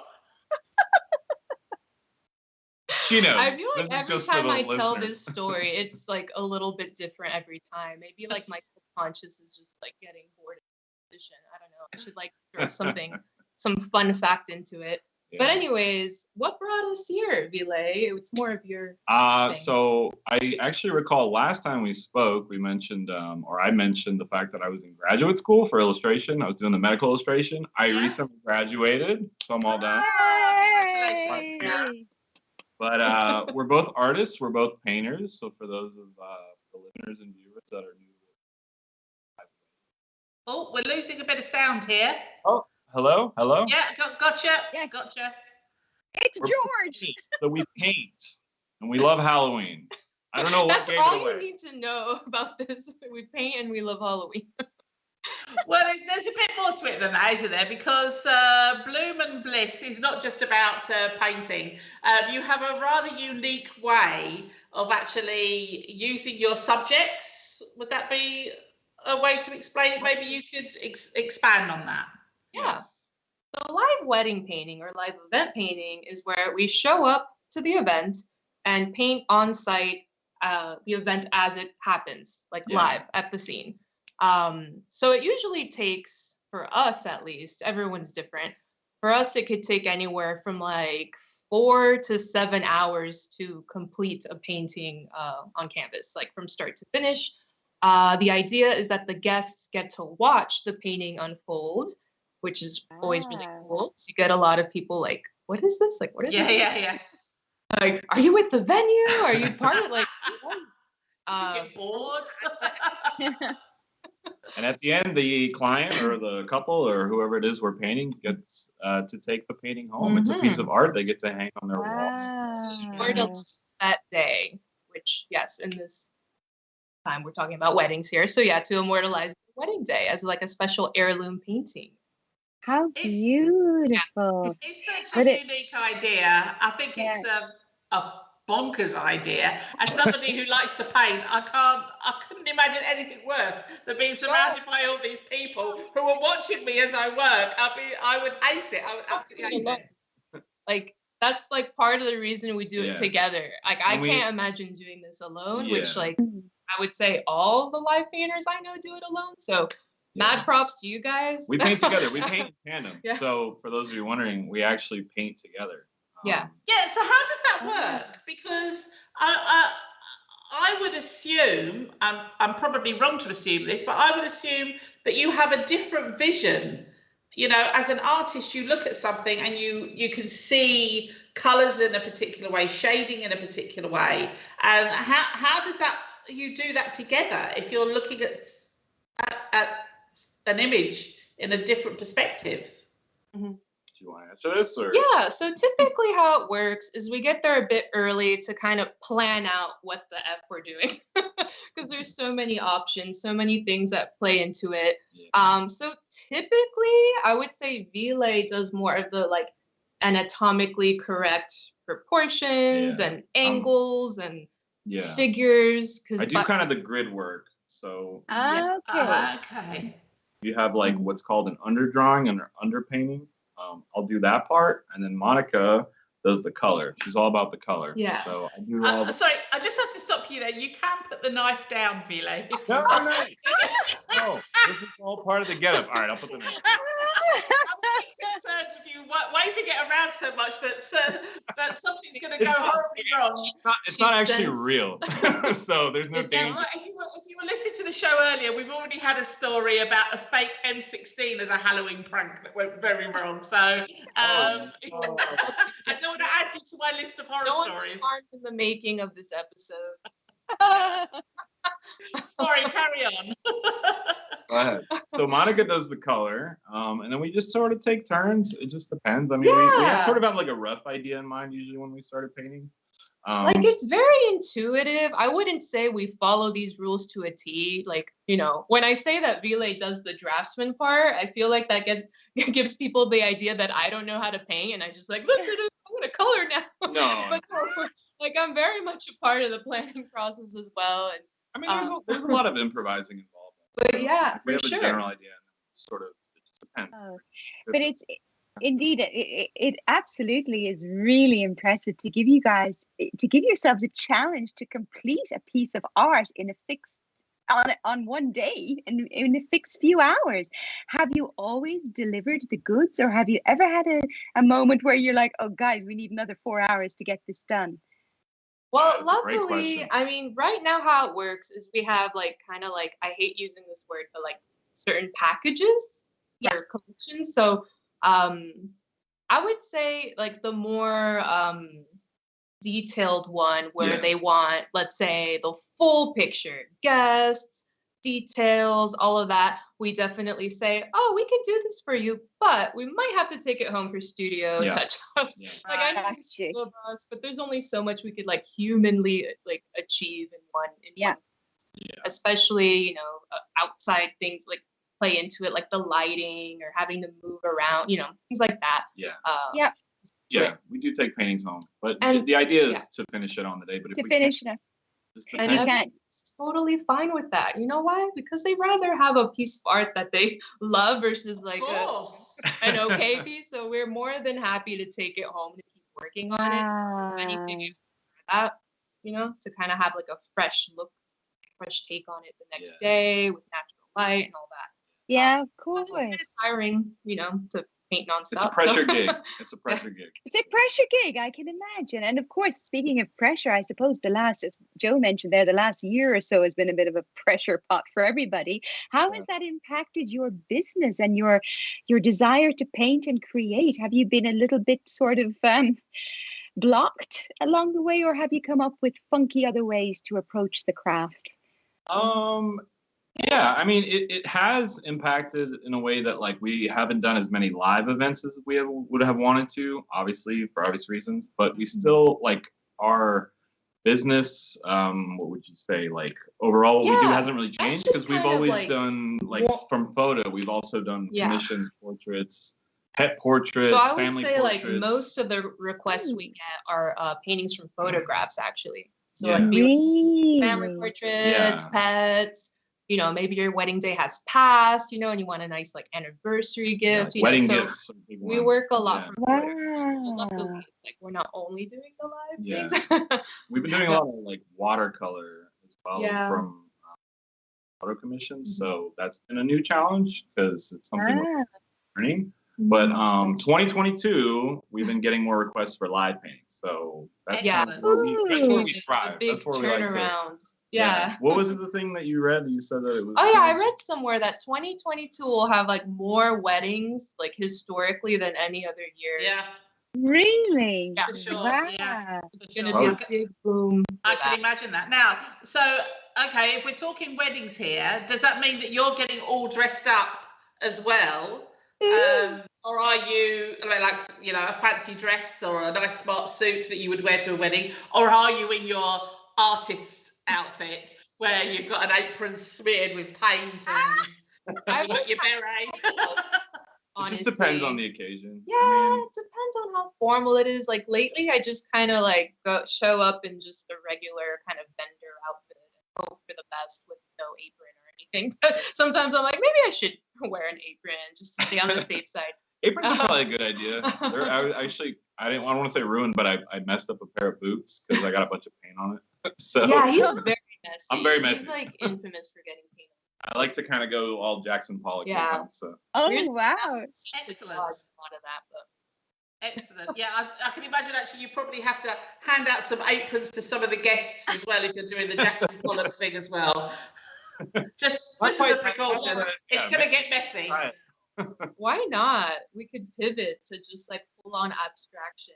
She knows. I feel like every time I tell this story, it's like a little bit different every time. Maybe like my subconscious is just like getting bored of the position. I don't know. I should like throw some fun fact into it. Yeah. But anyways, what brought us here, Ville? It's more of your thing. So I actually recall last time we spoke, we mentioned, or I mentioned the fact that I was in graduate school for illustration. I was doing the medical illustration. I recently graduated, so I'm all done. Congratulations. But we're both artists. We're both painters. So for those of the listeners and viewers that are new. Oh, we're losing a bit of sound here. Oh, hello? Yeah, gotcha. Yeah. Gotcha. It's George. So we paint, and we love Halloween. I don't know what That's gave all it away. you need to know about this. We paint and we love Halloween. Well, there's a bit more to it than that, isn't there? Because Bloom Bliss is not just about painting. You have a rather unique way of actually using your subjects. Would that be a way to explain it? Maybe you could expand on that. Yeah. So live wedding painting or live event painting is where we show up to the event and paint on site the event as it happens, like live at the scene. So it usually takes, for us at least, everyone's different. For us, it could take anywhere from like 4 to 7 hours to complete a painting on canvas, like from start to finish. The idea is that the guests get to watch the painting unfold, which is always really cool. So you get a lot of people like, what is this? Like, what is this? Yeah. Like, are you with the venue? Are you part of like? You get bored. And at the end, the client or the couple or whoever it is we're painting gets to take the painting home. It's a piece of art they get to hang on their walls. Immortalize that day, which, yes, in this time we're talking about weddings here. So yeah, to immortalize the wedding day as like a special heirloom painting. How beautiful. It's such a unique idea. I think it's a bonkers idea. As somebody who likes to paint, I couldn't imagine anything worse than being surrounded by all these people who are watching me as I work. I would hate it. I would absolutely hate it. Like, that's like part of the reason we do it together. Like, I can't imagine doing this alone, which like I would say all the live painters I know do it alone. So mad props to you guys. We paint together. We paint in tandem. So for those of you wondering, we actually paint together. Yeah. So how does that work? Because I would assume, I'm probably wrong to assume this, but I would assume that you have a different vision. You know, as an artist, you look at something and you can see colours in a particular way, shading in a particular way. And how does you do that together if you're looking at an image in a different perspective? Do you want to answer this? Or? Yeah, so typically how it works is we get there a bit early to kind of plan out what the F we're doing, because there's so many options, so many things that play into it. So typically I would say Ville does more of the like anatomically correct proportions and angles and figures. Because I do kind of the grid work. So okay. You have like what's called an underdrawing and an underpainting. I'll do that part, and then Monica does the color. She's all about the color. Yeah. So I do all. Sorry, I just have to stop you there. You can put the knife down, Ville. No. No, this is all part of the getup. All right, I'll put the knife. I was concerned with you waving it around so much that something's going to go horribly wrong. It's not actually real, so there's no danger. If you were listening to the show earlier, we've already had a story about a fake M16 as a Halloween prank that went very wrong. So I don't want to add you to my list of horror stories. No in the making of this episode. Sorry, carry on. Go ahead. So Monica does the color, and then we just sort of take turns. It just depends. I mean, we sort of have like a rough idea in mind usually when we started painting. Like, it's very intuitive. I wouldn't say we follow these rules to a T. Like, you know, when I say that Ville does the draftsman part, I feel like that gives people the idea that I don't know how to paint, and I just like, look at it, I'm gonna color now. No. But no, like, I'm very much a part of the planning process as well. And I mean, there's a lot of improvising involved. But yeah, we have for a sure. general idea, and sort of it just depends. But it's indeed it absolutely is really impressive to give yourselves a challenge to complete a piece of art in a fixed on one day in a fixed few hours. Have you always delivered the goods, or have you ever had a moment where you're like, oh guys, we need another 4 hours to get this done? Well, luckily, I mean, right now how it works is we have like kind of like, I hate using this word, but like certain packages or collections. So I would say like the more detailed one where they want, let's say, the full picture, guests, details, all of that, we definitely say, oh, we can do this for you, but we might have to take it home for studio touch-ups. Like, I know you love us, but there's only so much we could like humanly like achieve in one. Especially, you know, outside things like play into it, like the lighting or having to move around, you know, things like that. Yeah, we do take paintings home, but the idea is to finish it on the day. But if we finish it, and everyone's totally fine with that. You know why? Because they rather have a piece of art that they love versus like an okay piece. So we're more than happy to take it home to keep working on it. Anything that, you know, to kind of have like a fresh look, fresh take on it the next day with natural light and all that. Yeah, of course. It's kind of tiring, to paint nonstop. It's a pressure gig. It's a pressure gig. It's a pressure gig, I can imagine. And of course, speaking of pressure, I suppose as Joe mentioned there, the last year or so has been a bit of a pressure pot for everybody. How has that impacted your business and your desire to paint and create? Have you been a little bit sort of blocked along the way, or have you come up with funky other ways to approach the craft? Yeah, I mean, it has impacted in a way that like we haven't done as many live events as we would have wanted to, obviously for obvious reasons, but we still like our business, what would you say, like overall what we do hasn't really changed because we've always done like from photo, we've also done commissions, portraits, pet portraits, so I would family say portraits. like most of the requests we get are paintings from photographs actually. So Yeah. it'd be Really? family portraits, pets, maybe your wedding day has passed, and you want a nice like anniversary gift. Like wedding so gifts. we work a lot from photographs. So Wow. luckily, it's like we're not only doing the live things. We've been doing a lot of like watercolor as well from photo commissions. So that's been a new challenge because it's something we're learning. But 2022, we've been getting more requests for live painting. So that's kind of where we thrive. Big That's where we like turnaround. to. Yeah. What was the thing that you read? You said that it was. Oh yeah, I read somewhere that 2022 will have like more weddings like historically than any other year. Yeah. Really? Yeah. For sure. Wow. Yeah. It's gonna be a big boom. I can imagine that. Now, so okay, if we're talking weddings here, does that mean that you're getting all dressed up as well? Or are you like a fancy dress or a nice smart suit that you would wear to a wedding, or are you in your artist outfit where you've got an apron smeared with paint and you've got your beret? It just depends on the occasion. Yeah, it depends on how formal it is. Like lately, I just kind of like show up in just a regular kind of vendor outfit and hope for the best with no apron or anything. Sometimes I'm like, maybe I should wear an apron just to stay on the safe side. Aprons are probably a good idea. I don't want to say ruined, but I messed up a pair of boots because I got a bunch of paint on it. So yeah, he's very messy. I'm very messy. He's like infamous for getting paint. I like to kind of go all Jackson Pollock sometimes. So. Oh, wow. Excellent. A lot of that, but. Excellent. Yeah, I can imagine actually you probably have to hand out some aprons to some of the guests as well if you're doing the Jackson Pollock thing as well. Just as a precaution. It's going to get messy. Right. Why not? We could pivot to just like full on abstraction,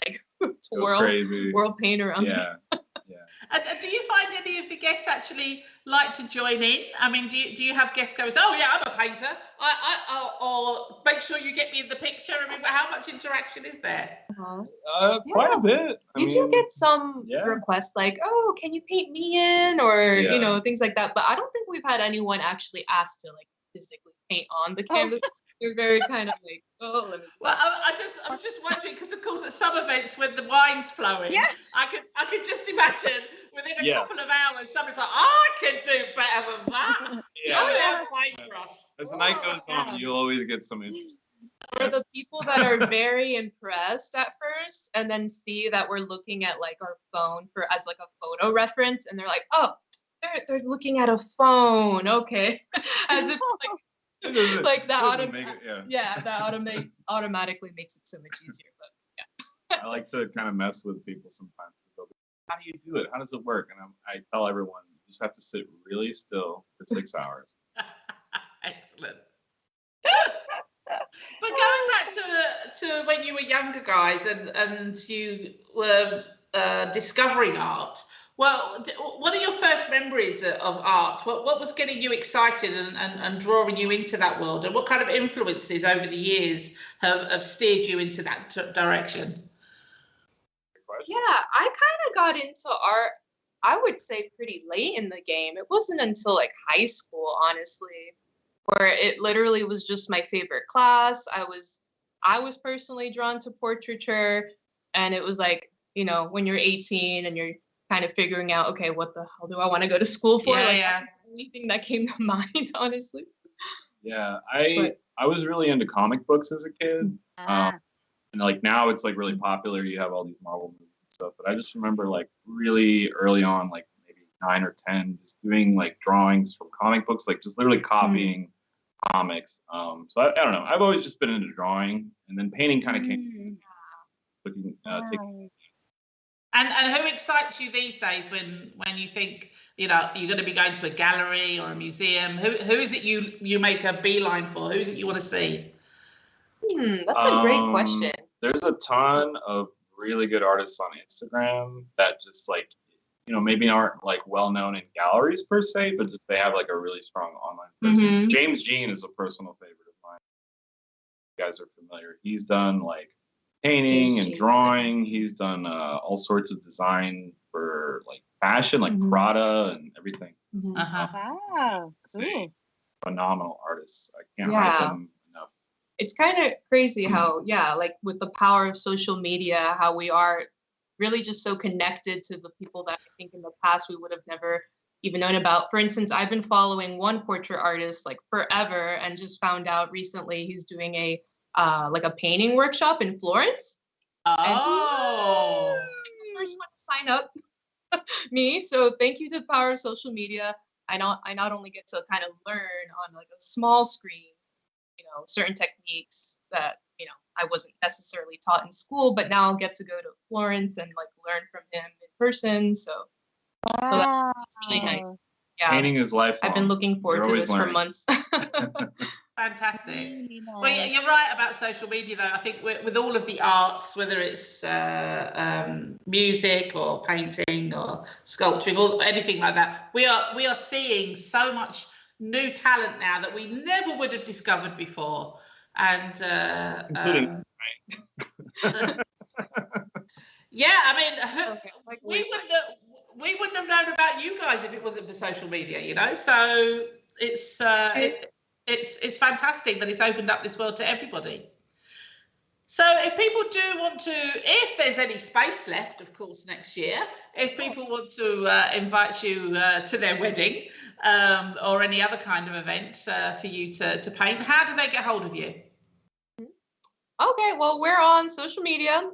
like world paint around. Yeah. And do you find any of the guests actually like to join in? I mean, do you have guests go, oh yeah, I'm a painter, or make sure you get me in the picture? I mean, how much interaction is there? Quite a bit. I mean, do get some requests like, oh, can you paint me in, or things like that. But I don't think we've had anyone actually ask to like physically paint on the canvas. They're very kind of like, oh, let me. Well, I'm just wondering because, of course, at some events when the wine's flowing, I could just imagine within a couple of hours, somebody's like, I can do better than that. As the night goes on, you'll always get some interest. Or the people that are very impressed at first, and then see that we're looking at like our phone as like a photo reference, and they're like, oh, they're looking at a phone, okay, as if like. Like that automatically makes it so much easier. But I like to kind of mess with people sometimes. How do you do it? How does it work? And I tell everyone, you just have to sit really still for 6 hours. Excellent. But going back to when you were younger guys and you were discovering art. Well, what are your first memories of art? What was getting you excited and drawing you into that world? And what kind of influences over the years have steered you into that direction? Yeah, I kind of got into art, I would say, pretty late in the game. It wasn't until like high school, honestly, where it literally was just my favorite class. I was personally drawn to portraiture, and it was like, when you're 18 and you're kind of figuring out, okay, what the hell do I want to go to school for? Anything that came to mind, honestly. Yeah, I was really into comic books as a kid. And like now it's like really popular. You have all these Marvel movies and stuff. But I just remember like really early on, like maybe 9 or 10, just doing like drawings from comic books, like just literally copying comics. So I don't know. I've always just been into drawing, and then painting kind of came. And who excites you these days when you think, you know, you're going to be going to a gallery or a museum? Who is it you make a beeline for? Who is it you want to see? That's a great question. There's a ton of really good artists on Instagram that just like, you know, maybe aren't like well known in galleries per se, but just they have like a really strong online presence. James Jean is a personal favorite of mine. You guys are familiar. He's done like painting and drawing. He's done all sorts of design for like fashion, like Prada and everything. Wow, cool. Phenomenal artists. I can't write them enough. It's kind of crazy how, like with the power of social media, how we are really just so connected to the people that I think in the past we would have never even known about. For instance, I've been following one portrait artist like forever, and just found out recently he's doing a like a painting workshop in Florence. Oh, and first one to sign up, me. So thank you to the power of social media. I not only get to kind of learn on like a small screen, you know, certain techniques that, you know, I wasn't necessarily taught in school, but now I'll get to go to Florence and like learn from him in person. So that's really nice. Yeah, painting is lifelong. I've been looking forward to this for months. Fantastic. Really nice. Well, you're right about social media, though. I think with all of the arts, whether it's music or painting or sculpturing or anything like that, we are seeing so much new talent now that we never would have discovered before. And yeah, I mean, we wouldn't have known about you guys if it wasn't for social media, you know. So it's fantastic that it's opened up this world to everybody. So if people do want to, if there's any space left, of course, next year, if people want to invite you to their wedding or any other kind of event for you to paint, how do they get hold of you? Okay, well, we're on social media.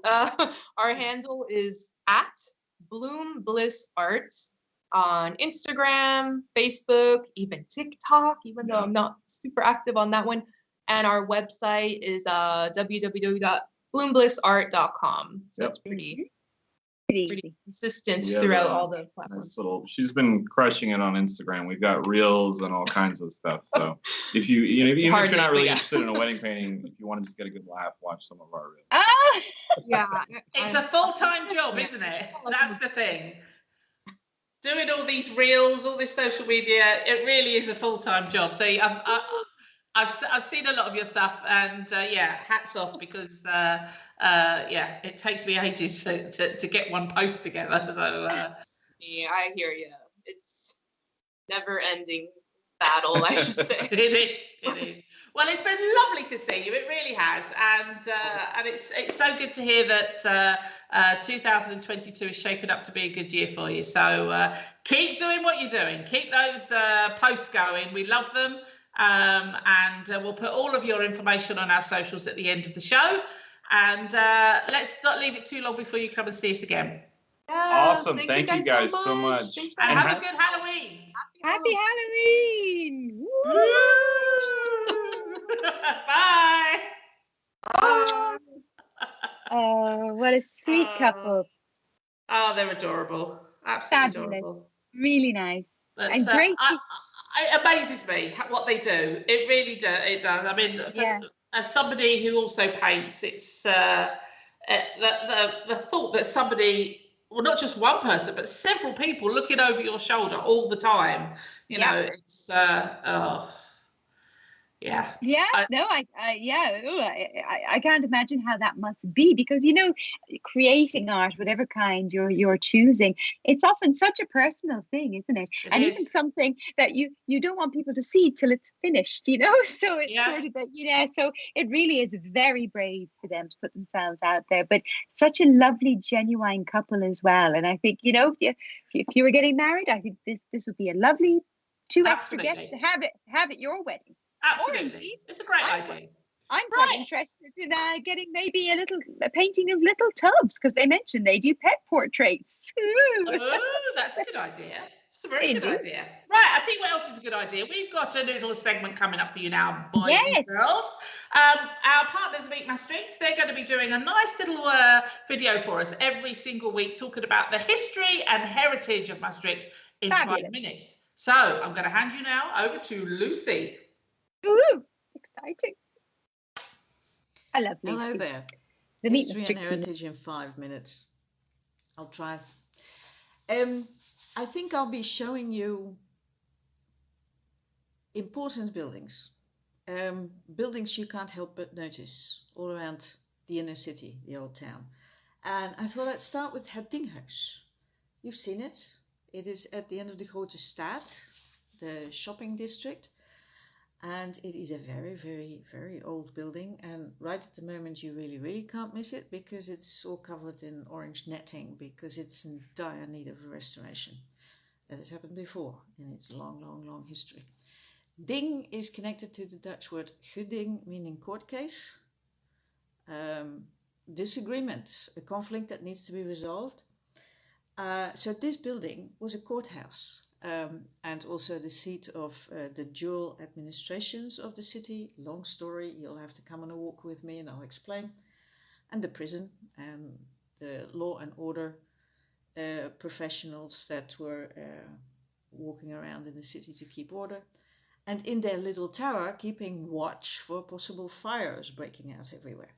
Our handle is at Bloom Bliss Art on Instagram, Facebook, even TikTok, even though I'm not super active on that one. And our website is www.bloomblissart.com. So it's pretty consistent throughout all the platforms. She's been crushing it on Instagram. We've got reels and all kinds of stuff. So if you know, even if you're not really interested in a wedding painting, if you want to just get a good laugh, watch some of our reels. Yeah, it's a full-time job, isn't it? That's the thing. Doing all these reels, all this social media, it really is a full-time job. So I've seen a lot of your stuff, and hats off, because it takes me ages to get one post together. So yeah, I hear you. It's never-ending battle, I should say. It is. Well, it's been lovely to see you. It really has, and it's so good to hear that 2022 is shaping up to be a good year for you. So keep doing what you're doing. Keep those posts going. We love them. And we'll put all of your information on our socials at the end of the show. And let's not leave it too long before you come and see us again. Awesome. Thank you guys so much. And have a good Halloween. Happy Halloween. Woo! Bye. Bye. Oh, what a sweet couple. Oh, they're adorable. Absolutely Fabulous. Adorable. Really nice. But, and great. It amazes me what they do. It really does. It does. I mean, as somebody who also paints, it's the thought that somebody, well, not just one person, but several people looking over your shoulder all the time. You know, it's yeah. Yeah. I can't imagine how that must be, because, you know, creating art, whatever kind you're choosing, it's often such a personal thing, isn't it? Even something that you don't want people to see till it's finished, you know. So it's sort of that, so it really is very brave for them to put themselves out there. But such a lovely, genuine couple as well. And I think, you know, if you were getting married, I think this would be a lovely two extra guests to have at your wedding. Absolutely. It's a great idea. I'm quite interested in getting maybe a painting of little tubs, because they mentioned they do pet portraits. Oh, that's a good idea. It's a very good idea. Right, I'll tell you what else is a good idea. We've got a little segment coming up for you now, boys and girls. Our partners of Eat Maastricht, they're going to be doing a nice little video for us every single week, talking about the history and heritage of Maastricht in 5 minutes. So I'm going to hand you now over to Lucy. Ooh, exciting. I love Lucy. Hello there. The History and heritage in 5 minutes. I'll try. I think I'll be showing you important buildings. Buildings you can't help but notice all around the inner city, the old town. And I thought I'd start with Hattinghaus. You've seen it. It is at the end of the Grote Stad, the shopping district. And it is a very, very, very old building. And right at the moment, you really, really can't miss it because it's all covered in orange netting because it's in dire need of a restoration. That has happened before in its long, long, long history. Ding is connected to the Dutch word geding, meaning court case. Disagreement, a conflict that needs to be resolved. So this building was a courthouse. And also the seat of the dual administrations of the city. Long story, you'll have to come on a walk with me and I'll explain. And the prison and the law and order professionals that were walking around in the city to keep order. And in their little tower, keeping watch for possible fires breaking out everywhere.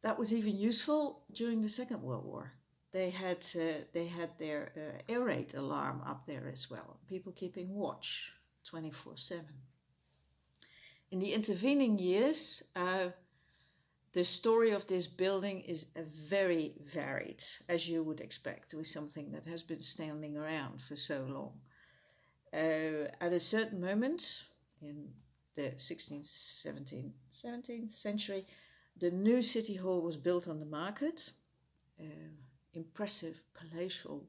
That was even useful during the Second World War. They had their air raid alarm up there as well. People keeping watch 24/7. In the intervening years, the story of this building is very varied, as you would expect, with something that has been standing around for so long. At a certain moment in the 16th, 17th century, the new city hall was built on the market. Impressive palatial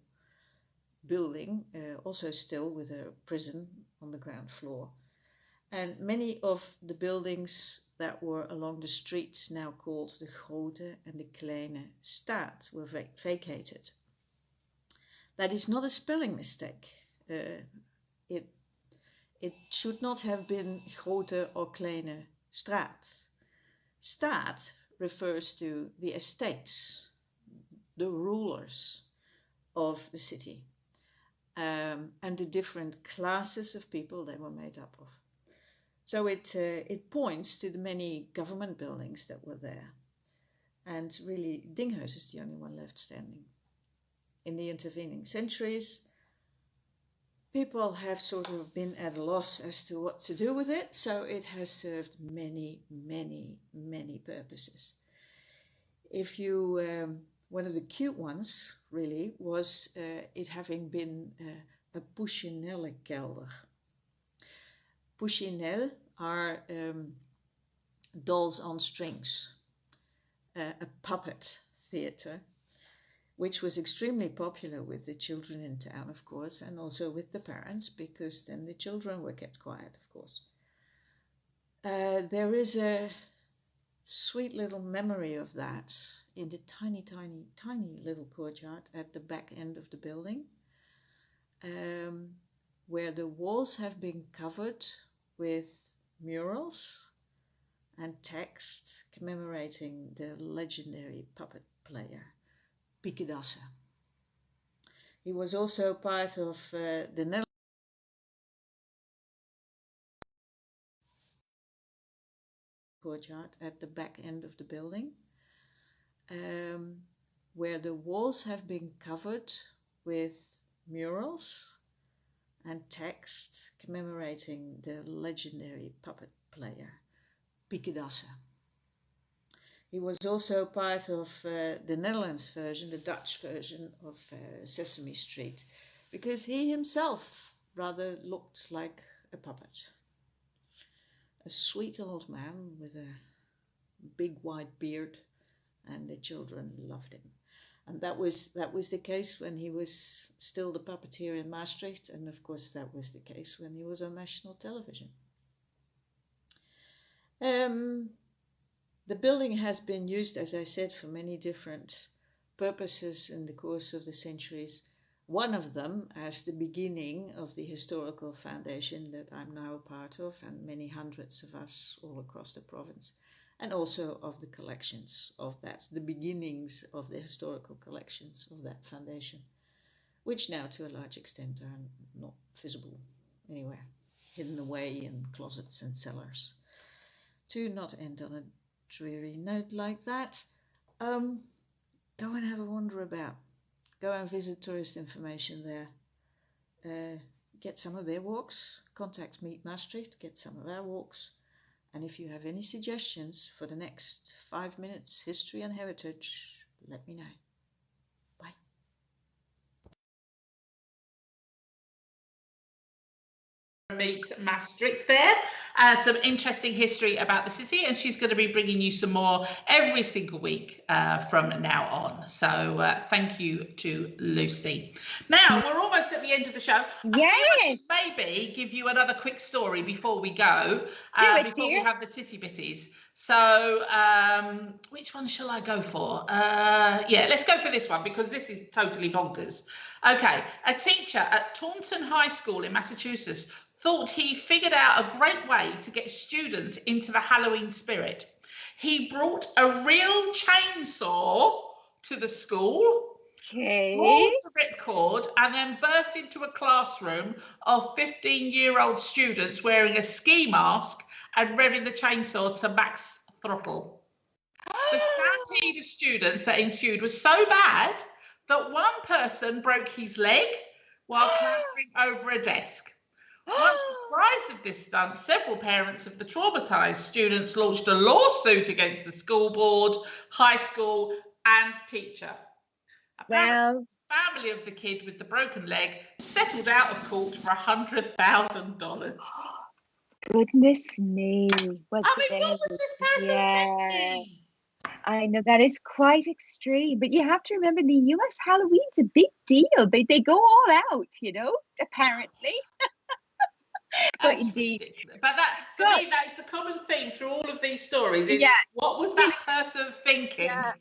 building, also still with a prison on the ground floor. And many of the buildings that were along the streets now called the Grote and the Kleine Stad were vacated. That is not a spelling mistake. It should not have been Grote or Kleine Straat. Stad refers to the estates, the rulers of the city, and the different classes of people they were made up of. So it points to the many government buildings that were there. And really, Dinghus is the only one left standing. In the intervening centuries, people have sort of been at a loss as to what to do with it, so it has served many, many, many purposes. If you... one of the cute ones, really, was it having been a Pucchinellenkelder. Pucchinel are dolls on strings, a puppet theatre, which was extremely popular with the children in town, of course, and also with the parents, because then the children were kept quiet, of course. There is a sweet little memory of that in the tiny, tiny, tiny little courtyard at the back end of the building, where the walls have been covered with murals and text commemorating the legendary puppet player, Pieke. He was also part of the Netherlands courtyard at the back end of the building, where the walls have been covered with murals and text commemorating the legendary puppet player, Pieke. He was also part of the Netherlands version, the Dutch version of Sesame Street, because he himself rather looked like a puppet. A sweet old man with a big white beard, and the children loved him. And that was the case when he was still the puppeteer in Maastricht, and of course that was the case when he was on national television. The building has been used, as I said, for many different purposes in the course of the centuries. One of them as the beginning of the historical foundation that I'm now a part of, and many hundreds of us all across the province, and also of the collections of that, the beginnings of the historical collections of that foundation, which now to a large extent are not visible anywhere, hidden away in closets and cellars. To not end on a dreary note like that, go and have a wander about. Go and visit tourist information there. Get some of their walks. Contact Meet Maastricht, get some of our walks. And if you have any suggestions for the next 5 minutes, history and heritage, let me know. Bye. Meet Maastricht there. Some interesting history about the city, and she's going to be bringing you some more every single week from now on. So thank you to Lucy. Now we're almost at the end of the show. Yes. I should maybe give you another quick story before we go, before we have the titty bitties. So which one shall I go for? Yeah, let's go for this one because this is totally bonkers. Okay, a teacher at Taunton High School in Massachusetts thought he figured out a great way to get students into the Halloween spirit. He brought a real chainsaw to the school, pulled the ripcord, and then burst into a classroom of 15-year-old students wearing a ski mask and revving the chainsaw to max throttle. The stampede of students that ensued was so bad that one person broke his leg while clambering over a desk. Once surprised of this stunt, several parents of the traumatized students launched a lawsuit against the school board, high school, and teacher. Apparently, the family of the kid with the broken leg settled out of court for $100,000. Goodness me. What was this person thinking? I know that is quite extreme, but you have to remember the US Halloween's a big deal. They go all out, apparently. But indeed. Ridiculous. But that, for me, that is the common theme through all of these stories. Is what was that person thinking? Yeah,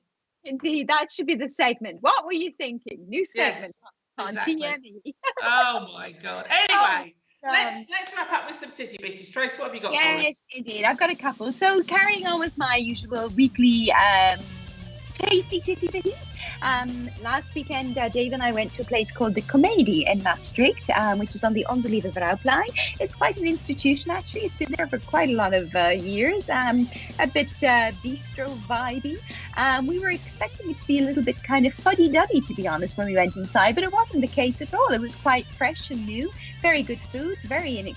indeed. That should be the segment. What were you thinking? New segment on TME. Oh my God. Anyway. Let's wrap up with some titty bitties. Trace, what have you got for us? Yes, indeed. I've got a couple. So carrying on with my usual weekly tasty titty bitties. Last weekend, Dave and I went to a place called the Comedie in Maastricht, which is on the Onze Vrouwplein. It's quite an institution, actually. It's been there for quite a lot of years. A bit bistro vibey. We were expecting it to be a little bit kind of fuddy-duddy, to be honest, when we went inside, but it wasn't the case at all. It was quite fresh and new. Very good food, very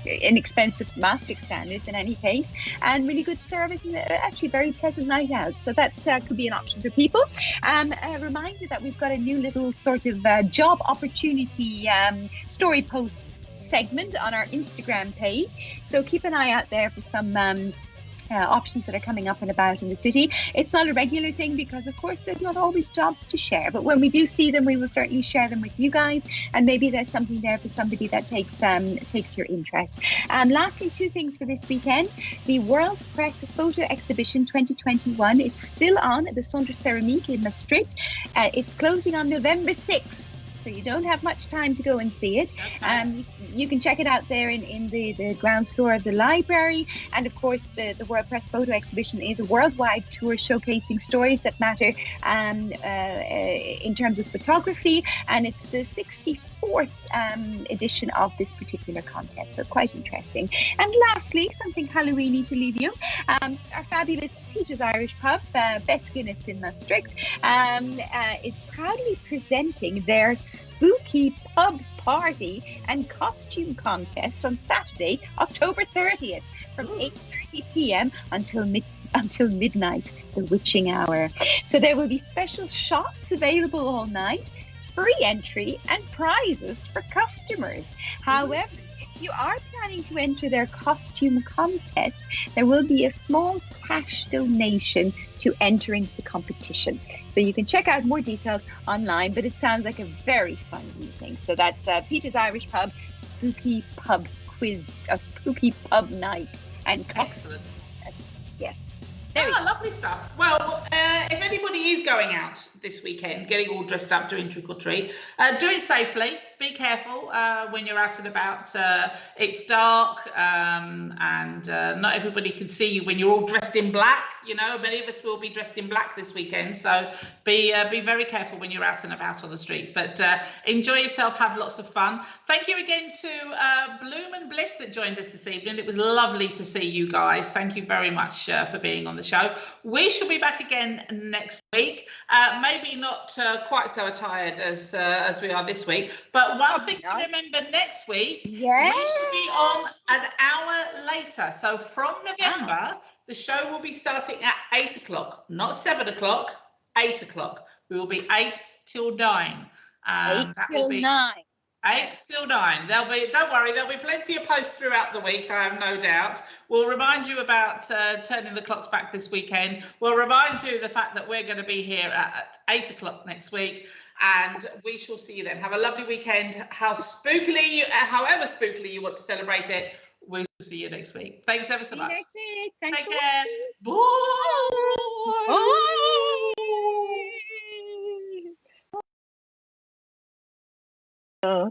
inexpensive Maastricht standards in any case, and really good service, and actually very pleasant night out. So that could be an option for people. A reminder that we've got a new little sort of job opportunity story post segment on our Instagram page. So keep an eye out there for some options that are coming up and about in the city. It's not a regular thing because, of course, there's not always jobs to share. But when we do see them, we will certainly share them with you guys. And maybe there's something there for somebody that takes your interest. Lastly, two things for this weekend. The World Press Photo Exhibition 2021 is still on at the Centre Céramique in Maastricht. It's closing on November 6th. So you don't have much time to go and see it. You can check it out there in the ground floor of the library. And of course, the World Press Photo Exhibition is a worldwide tour showcasing stories that matter in terms of photography. And it's the 64th edition of this particular contest. So quite interesting. And lastly, something Halloweeny to leave you. Our fabulous Peter's Irish Pub, Best Guinness in Maastricht, is proudly presenting their spooky pub party and costume contest on Saturday, October 30th from 8:30 p.m. until midnight, the witching hour. So there will be special shots available all night, free entry and prizes for customers. However, if you are planning to enter their costume contest, there will be a small cash donation to enter into the competition. So you can check out more details online, but it sounds like a very fun evening. So that's Peter's Irish Pub, Spooky Pub Quiz, a Spooky Pub Night and excellent. Yes. Lovely stuff. Well, if anybody is going out this weekend, getting all dressed up, doing trick or treat, do it safely. Be careful when you're out and about. It's dark, and not everybody can see you when you're all dressed in black. You know, many of us will be dressed in black this weekend, so be very careful when you're out and about on the streets. But enjoy yourself, have lots of fun. Thank you again to Bloom and Bliss that joined us this evening. It was lovely to see you guys. Thank you very much for being on the show. We shall be back again next week. Maybe not quite so tired as we are this week, but one thing to remember next week, we should be on an hour later. So from November, the show will be starting at 8 o'clock, not 7 o'clock, 8 o'clock. We will be 8 till 9. 8 till 9. 8 till 9. Don't worry, there'll be plenty of posts throughout the week, I have no doubt. We'll remind you about turning the clocks back this weekend. We'll remind you the fact that we're going to be here at 8 o'clock next week, and we shall see you then. Have a lovely weekend. However spookily you want to celebrate it, we'll see you next week. Thanks ever so much. Next week. Thanks. Take care. Bye.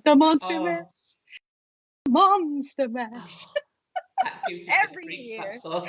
The Monster Mash. Monster Mash. That gives you Every the creeps, year. that song.